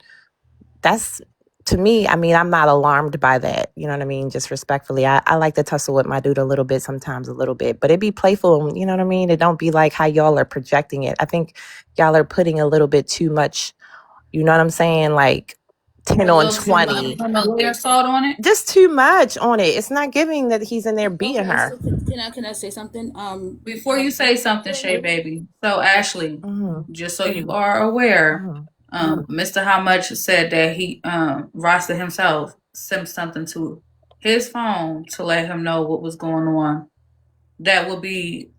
that's, to me, I mean, I'm not alarmed by that. You know what I mean? Just respectfully. I like to tussle with my dude a little bit, sometimes a little bit, but it be playful. And, you know what I mean? It don't be like how y'all are projecting it. I think y'all are putting a little bit too much, you know what I'm saying? Like 10 A on little too much 20. familiar salt on it. Just too much on it. It's not giving that he's in there beating Okay, her. so can I say something? Before you say something, Shay Baby. So Ashley, Mm-hmm. just so you are aware, Mr. How Much said that he Rasta himself sent something to his phone to let him know what was going on. That would be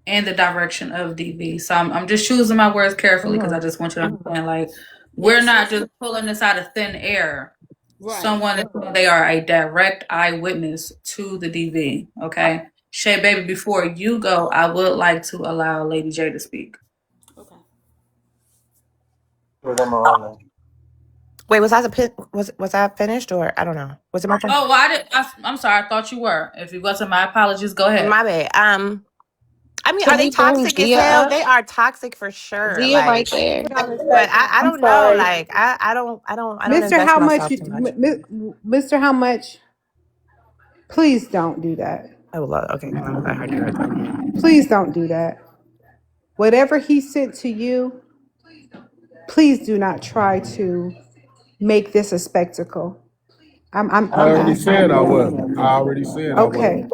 in the direction of DV. So I'm just choosing my words carefully because I just want you to understand, like, we're not just pulling this out of thin air. Right. Someone is, they are a direct eyewitness to the DV. Okay, Shay Baby. Before you go, I would like to allow Lady J to speak. Okay. Wait, was I finished or I don't know? Was it my turn? Oh, well, I'm sorry. I thought you were. If it wasn't, my apologies. Go ahead. My bad. I mean, Can are they we bring toxic as Zia hell? up? They are toxic for sure. Zia right Like, there. but I I'm don't know. sorry. Like, I don't Mr. invest How Much, myself too much. Mr. How Much, please don't do that. Oh, Lord. Okay, I'm gonna let her do her thing. Please don't do that. Whatever he sent to you, please do not try to make this a spectacle. I'm I already asking. said I wasn't. I already said I Okay. wasn't.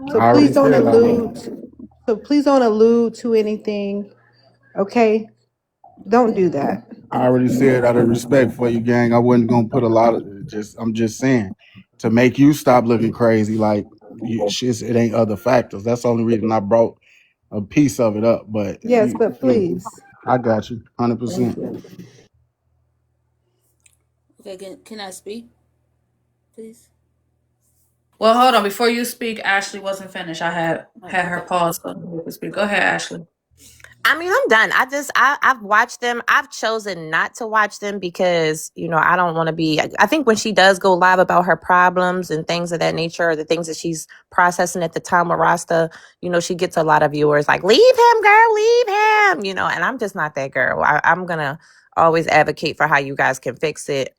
So I already please don't said I allude. wasn't. So please don't allude to anything. Okay? Don't do that. I already said out of respect for you, gang, I wasn't gonna put a lot of I'm just saying to make you stop looking crazy. Like it ain't other factors. That's the only reason I brought a piece of it up. But Yes, but please. I got you, 100%. Thank you. Okay, can I speak, please? Well, hold on. Before you speak, Ashley wasn't finished. I had her pause so you could speak. Go ahead, Ashley. I mean, I'm done. I've watched them. I've chosen not to watch them because, I don't want to be. I think when she does go live about her problems and things of that nature, or the things that she's processing at the time with Rasta, she gets a lot of viewers like, leave him, girl, leave him, and I'm just not that girl. I'm going to always advocate for how you guys can fix it.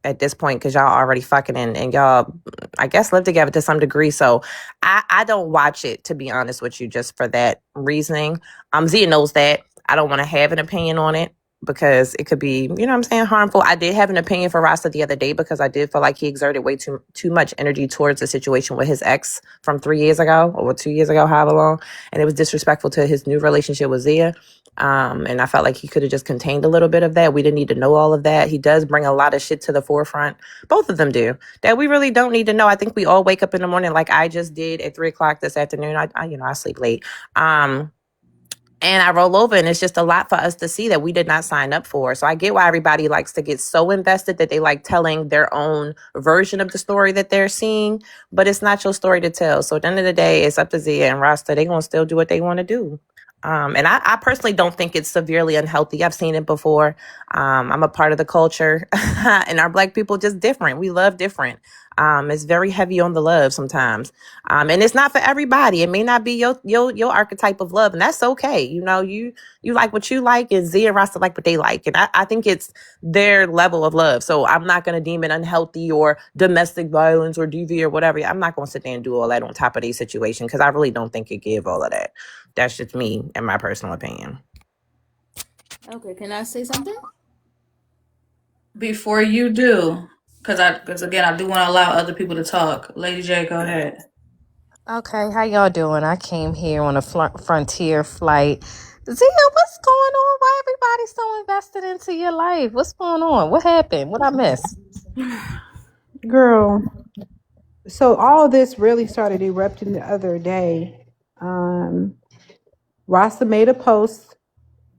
At this point, because y'all already fucking and y'all, I guess, live together to some degree. So I don't watch it, to be honest with you, just for that reasoning. Zia knows that. I don't want to have an opinion on it because it could be, harmful. I did have an opinion for Rasta the other day because I did feel like he exerted way too much energy towards the situation with his ex from 3 years ago or 2 years ago, however long. And it was disrespectful to his new relationship with Zia. And I felt like he could have just contained a little bit of that. We didn't need to know all of that. He does bring a lot of shit to the forefront. Both of them do, that we really don't need to know. I think we all wake up in the morning like I just did at 3:00 this afternoon. I sleep late. And I roll over, and it's just a lot for us to see that we did not sign up for. So I get why everybody likes to get so invested that they like telling their own version of the story that they're seeing, but it's not your story to tell. So at the end of the day, it's up to Zia and Rasta. They're going to still do what they want to do. And I personally don't think it's severely unhealthy. I've seen it before. I'm a part of the culture, and our Black people just different. We love different. It's very heavy on the love sometimes. And it's not for everybody. It may not be your archetype of love, and that's okay. You like what you like, and Zia and Rasta like what they like. And I think it's their level of love. So I'm not going to deem it unhealthy or domestic violence or DV or whatever. I'm not going to sit there and do all that on top of their situation because I really don't think it give all of that. That's just me and my personal opinion. Okay, can I say something? Before you do, because again, I do want to allow other people to talk. Lady J, go ahead. Okay, how y'all doing? I came here on a Frontier flight. Zia, what's going on? Why everybody so invested into your life? What's going on? What happened? What I missed? Girl, so all this really started erupting the other day. Rasta made a post,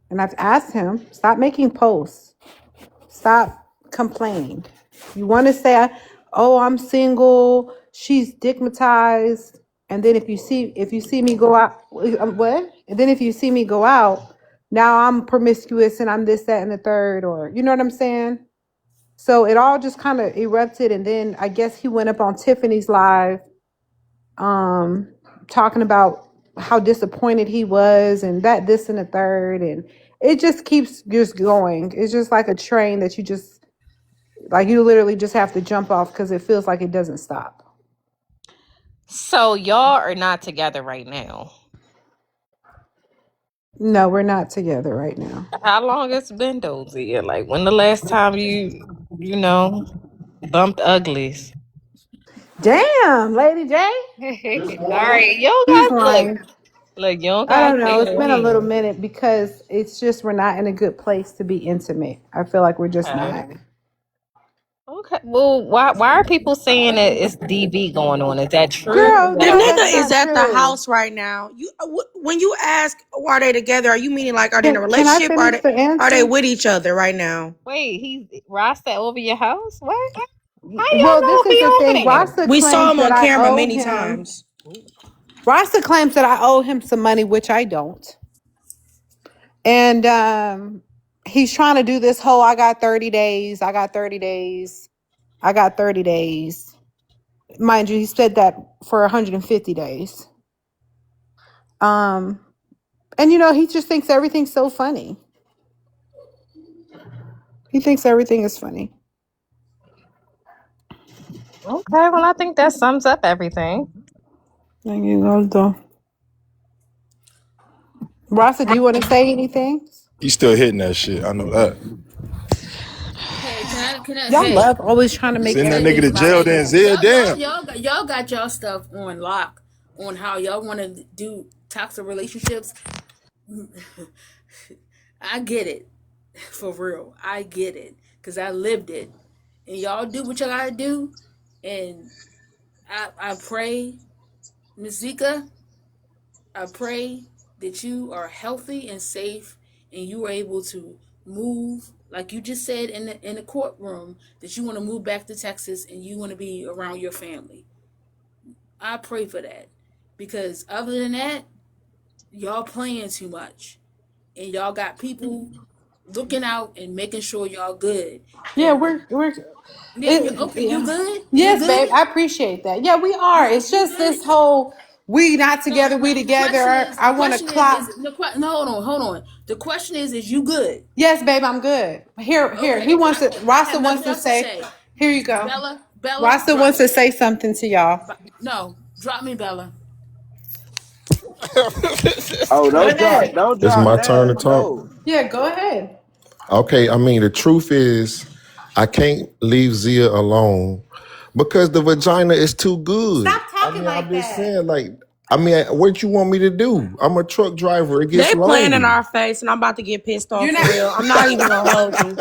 and I've asked him, stop making posts. Stop complaining. You want to say, oh, I'm single, she's stigmatized, and then if you see me go out, what? And then if you see me go out, now I'm promiscuous and I'm this, that, and the third, or you know what I'm saying? So it all just kind of erupted, and then I guess he went up on Tiffany's live, talking about how disappointed he was and that, this, and the third, and it just keeps just going. It's just like a train that you literally just have to jump off because it feels like it doesn't stop. So y'all are not together right now. No, we're not together right now. How long it's been, though, Zia? Like, when the last time you bumped uglies? Damn, Lady J. All right, you don't He's got lying. look, you don't I got don't know. It's been a little me. minute because it's just we're not in a good place to be intimate. I feel like we're just not. Okay. Well, why are people saying that it's DV going on? Is that true? Girl, The no, that's nigga is not at the true. house right now. When you ask, are they together? Are you meaning like are they in a Can I relationship? Or finish the are they answer? with each other right now? Wait, he's Rasta over your house? What? How Well, y'all know this is he the over thing. there? Rasta We saw claims him that on I camera owe many him. times. Rasta claims that I owe him some money, which I don't. And he's trying to do this whole I got 30 days. I got 30 days. I got 30 days. Mind you, he said that for 150 days. And he just thinks everything's so funny. He thinks everything is funny. Okay, well, I think that sums up everything. Thank you, Rasta, do you want to say anything? He's still hitting that shit. I know that. Hey, can I? Y'all Hey, love always trying to make Send that nigga to everything about jail, then him. Zia, damn. y'all got y'all stuff on lock on how y'all want to do toxic relationships. I get it, for real. I get it because I lived it, and y'all do what y'all gotta do. And I pray, Ms. Zika, I pray that you are healthy and safe, and you are able to move, like you just said in the courtroom, that you want to move back to Texas and you want to be around your family. I pray for that, because other than that, y'all playing too much, and y'all got people looking out and making sure y'all good. Yeah, And we're okay, you yeah. good? You Yes, babe. good? I appreciate that. Yeah, we are. It's You just good? this whole we not No, together, we the question together. is, I want to clock. no, hold on. The question is you good? Yes, babe, I'm good. Here. He Okay, wants to. I Rasta have wants nothing to else to say. say. Here you go. Bella, Rasta drop wants to me. say something to y'all. No, drop me, Bella. Oh, Go don't It's drop my turn to down. talk. No. Yeah, go ahead. Okay, I mean the truth is, I can't leave Zia alone because the vagina is too good. Stop I talking mean, I'm like just that. saying, like, I mean, what you want me to do? I'm a truck driver. It gets They playing in lonely. our face, and I'm about to get pissed You're off for not. real. I'm not even gonna hold you.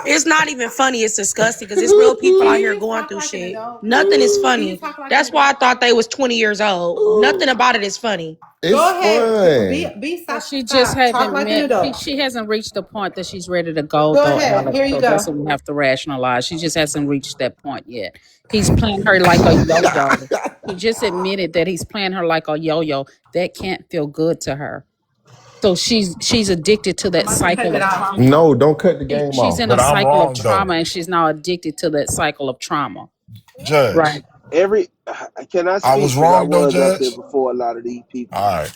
It's not even funny. It's disgusting because it's real people out Can here you going talk through like an shit. adult? Nothing is Can you funny. talk like an That's why I adult? thought they was 20 years old. Nothing about it is funny. It's Go ahead. fun. Be But stop. she just Stop. Talk hasn't like an met. adult. She hasn't reached the point that she's ready to go, Go though, ahead. Alex. Here you So that's go. what we have to rationalize. She just hasn't reached that point yet. He's playing her like a yo-yo. He just admitted that he's playing her like a yo-yo. That can't feel good to her. So she's addicted to I'm that about to cut cycle it of off. trauma. No, don't cut the game She's off. in a But I'm cycle of wrong trauma, though, and she's now addicted to that cycle of trauma. Judge. Right. Every Can I I was speak? Because I wrong though, was up here Judge. before a lot of these people. All right.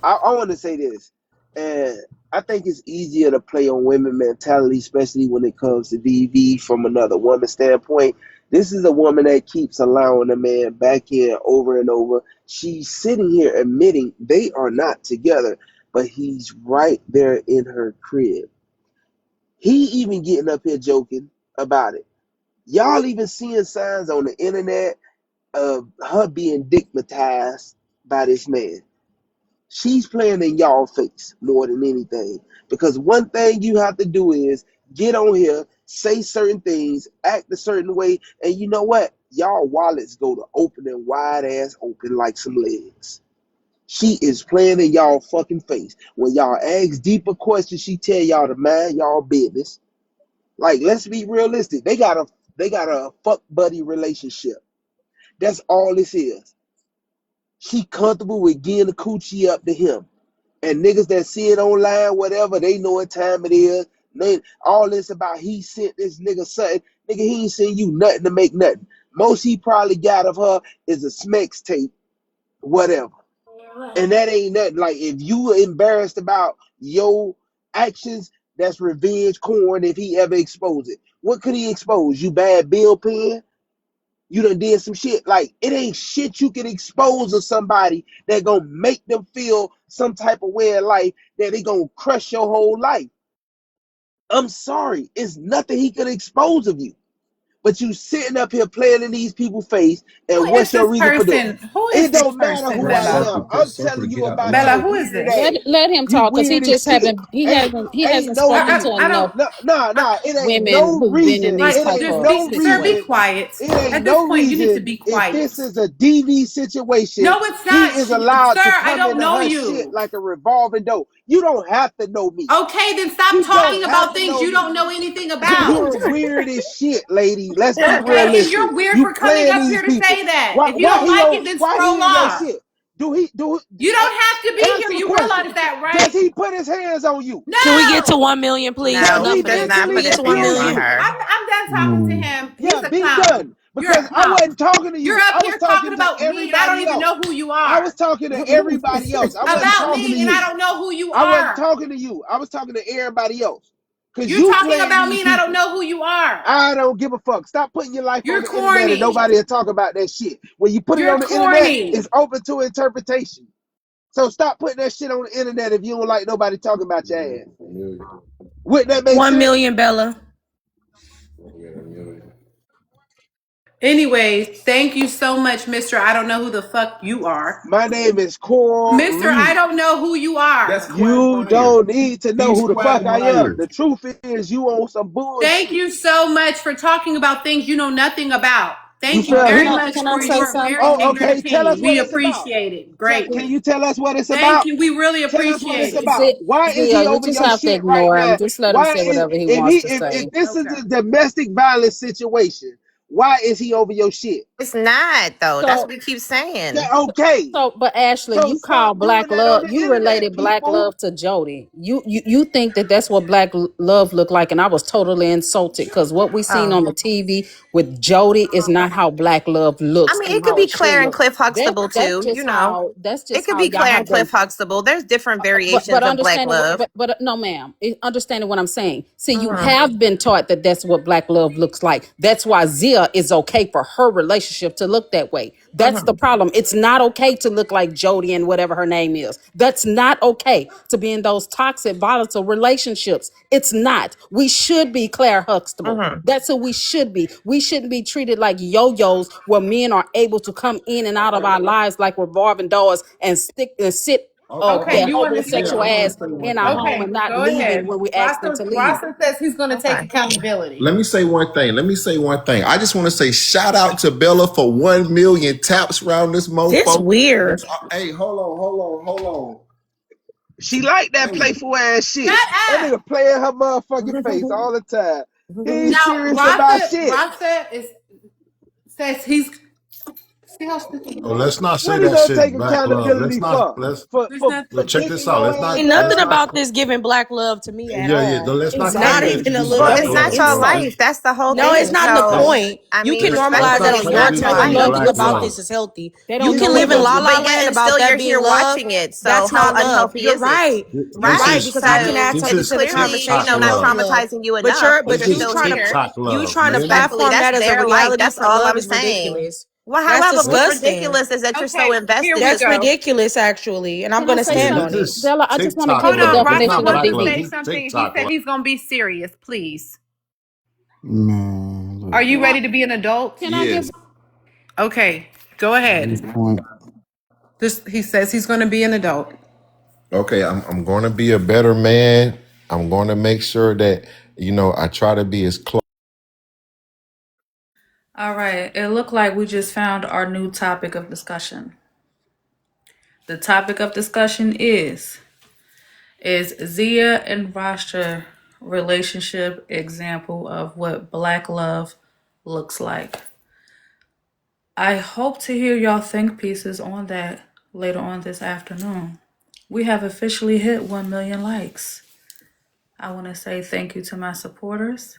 I want to say this, and I think it's easier to play on women mentality, especially when it comes to DV from another woman's standpoint. This is a woman that keeps allowing a man back in over and over. She's sitting here admitting they are not together, but he's right there in her crib. He even getting up here joking about it. Y'all even seeing signs on the internet of her being digmatized by this man. She's playing in y'all face more than anything. Because one thing you have to do is get on here, say certain things, act a certain way, and you know what? Y'all wallets go to opening wide ass open like some legs. She is playing in y'all fucking face. When y'all ask deeper questions, she tell y'all to mind y'all business. Like, let's be realistic. They got a fuck buddy relationship. That's all this is. She comfortable with getting the coochie up to him. And niggas that see it online, whatever, they know what time it is. All this about he sent this nigga something. Nigga, he ain't send you nothing to make nothing. Most he probably got of her is a Smex tape, whatever. And that ain't nothing. Like, if you embarrassed about your actions, that's revenge corn if he ever exposed it. What could he expose? You bad bill pen? You done did some shit. Like, it ain't shit you can expose of somebody that gonna make them feel some type of way in life that they gonna crush your whole life. I'm sorry. It's nothing he could expose of you. But you sitting up here playing in these people's face, Who and is what's your this reason for doing person? it? Who is It this don't matter person, who I Bella? am. I'm telling you about Bella, your who is weird this? ass. Let him You talk because weird as shit. Ain't he ain't hasn't no spoken reason. to I enough don't. No. It ain't women no who've been in reason. these Like, It type ain't just of no be, sir, be reason. situations. quiet. It ain't At this no point, you need to reason. be If quiet. this is a DV situation, No, it's he not. is allowed Sir, to I come don't into know her shit you. like a revolving door. You don't have to know me. Okay, then stop You don't talking have about to things know you me. don't know anything about. You're weird as shit, lady. Let's be Okay, and realistic. you're weird You for coming playing up these here to people. say that. Why If you why don't he like on it, then why scroll he in your off. shit? Do he You don't have to be here. answer the You question? realize that, Does right? he put his hands on you? Can we get to No. 1 million, please? Does Enough No, he he of does this. Can not we mentally put get his to 1 hands abuse on million? you? her. I'm done talking to him. He's Yeah, a be clown. done. You're Because a I clown. wasn't talking to You're you. up I was here talking talking to about me, and I don't everybody even else. know who you I are. was talking to everybody else. I wasn't About talking to me, and I you. don't know who you I wasn't are. talking to you. I was talking to everybody else. Because You're you talking playing about these me, and I don't people. know who you are. I don't give a fuck. Stop putting your life on You're the internet and corny. nobody will talk about that shit. When you put it You're on the internet, corny. it's open to interpretation. So stop putting that shit on the internet if you don't like nobody talking about your ass. Wouldn't that make 1 sense? million, Bella. Anyways, thank you so much, Mr. I don't know who the fuck you are. My name is Mr. I Corey. don't know who you are. You don't need to know who the fuck I am. The truth is you on some Thank bullshit. you so much for talking about things you know nothing about. You Thank you feel very he? much Can I for say your very something? Oh, ignorant okay. Tell us opinion. what We it's about. appreciate it greatly. Can you tell us what it's Thank about? you. We really Tell us what it's appreciate it. about. Why is Zia, he you over just your have to shit right ignore him. now? Just let him Why say is whatever he if wants he to if say. this is Okay. a domestic violence situation? Why is he over your shit? It's not though. That's So what we keep saying. Okay. But Ashley, So you call stop doing black that on love. the You internet, related black people. love to Jody. You think that that's what love look like, and I was totally insulted because what we seen Oh. on the TV with Jody is not how black love I looks mean, and it could how be it should Claire and look. Cliff Huxtable That's too, just you know. how It could y'all be Claire have and Cliff been. Huxtable. There's different But variations of black understanding, love. but no, ma'am. Understanding what I'm saying. See, you Mhm. have been taught that that's what black love looks like. That's why Zia is okay for her relationship to look that way. That's the Mhm. problem. It's not okay to look like Jody and whatever her name is. That's not okay to be in those toxic, volatile relationships. It's not. We should be Claire Huxtable. Mhm. That's who we should be. We shouldn't be treated like yo-yos where men are able to come in and out of our lives like revolving doors and stick and sit Okay, Okay, their you want to yeah, homosexual I want ass to say one in our thing. home and Okay, not go leaving ahead. when we ask them to Rostam, leave. Rostam says he's going to take Okay. accountability. Let me say one thing. I just want to say shout out to Bella for 1 million taps around this This mofo. weird. Hey, hold on. She like that Hey, playful ass shit. Shut That up. nigga play in her motherfucking face all the time. He ain't Now, serious about shit. Rostam says he's. See how stupid Oh, you are? let's not say What he that gonna shit, take Black Love. Let's accountability not. for? Let's There's not. For check this dicking out. your Ain't ass nothing out? about this giving black love to me at Yeah. all. Let's not It's claim not that Exactly. even a he's little Well, Black it's bit. not Love. your It's not. life. That's the whole No, it's thing. not the So, point. I You mean, can Let's normalize respectfully, that not on it's claim your not he's your terms. giving life. Loving Black about Love. this is healthy. They You don't can know live what in they la do. la But land yet and about still that you're being here love. watching it. So That's how not love. unhealthy You're is it? right. You're This Right? right is because I can So add this something it's is to the clearly, you know, conversation not on love. love. traumatizing you But enough, but This you're you is still trying to here. TikTok you love, trying to man. Respectfully, platform that's that as a their life. reality That's for all love I'm is saying. ridiculous. Well, That's however, what's disgusting. ridiculous is that you're so Okay, here invested we in That's go. ridiculous, actually, and I'm Can I gonna say Yeah, stand this on something, it. is Bella? I just want to TikTok give Hold the love. on, It's not Rostam definition of wants Black to Love. say DV. This is something. He TikTok said love. he's going to be serious. Please. Man, look, Are you bro. ready to be an adult? Can I yes. give? Okay, go At this ahead. point, This he says he's going to be an adult. Okay, I'm going to be a better man. I'm going to make sure that I try to be as close. All right. It looked like we just found our new topic of discussion. The topic of discussion is Zia and Rasha relationship example of what black love looks like? I hope to hear y'all think pieces on that later on this afternoon. We have officially hit 1 million likes. I want to say thank you to my supporters.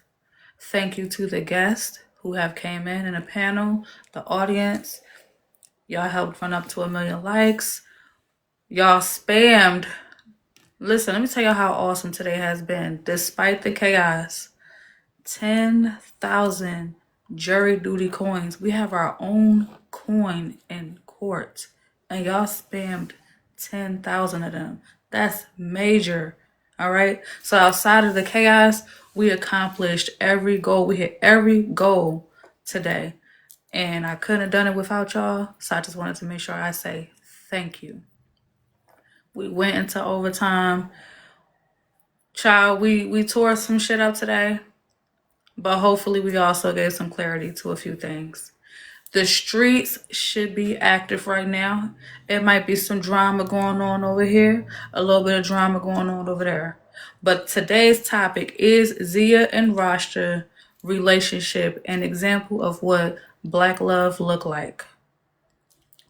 Thank you to the guests who have came in the panel, the audience. Y'all helped run up to 1 million likes. Y'all spammed. Listen, let me tell y'all how awesome today has been. Despite the chaos, 10,000 jury duty coins. We have our own coin in court, and y'all spammed 10,000 of them. That's major. All right. So outside of the chaos, we accomplished every goal. We hit every goal today, and I couldn't have done it without y'all. So I just wanted to make sure I say thank you. We went into overtime. Child, we tore some shit up today. But hopefully we also gave some clarity to a few things. The streets should be active right now. It might be some drama going on over here, a little bit of drama going on over there. But today's topic is Zia and Rasha relationship, an example of what black love look like.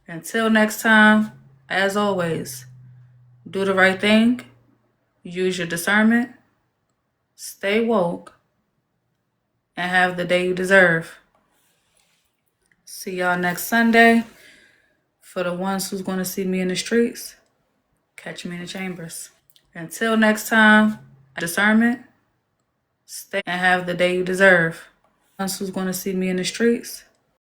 Until next time, as always, do the right thing, use your discernment, stay woke, and have the day you deserve. See y'all next Sunday. For the ones who's going to see me in the streets, catch me in the chambers. Until next time, discernment, stay and have the day you deserve. Ones who's going to see me in the streets,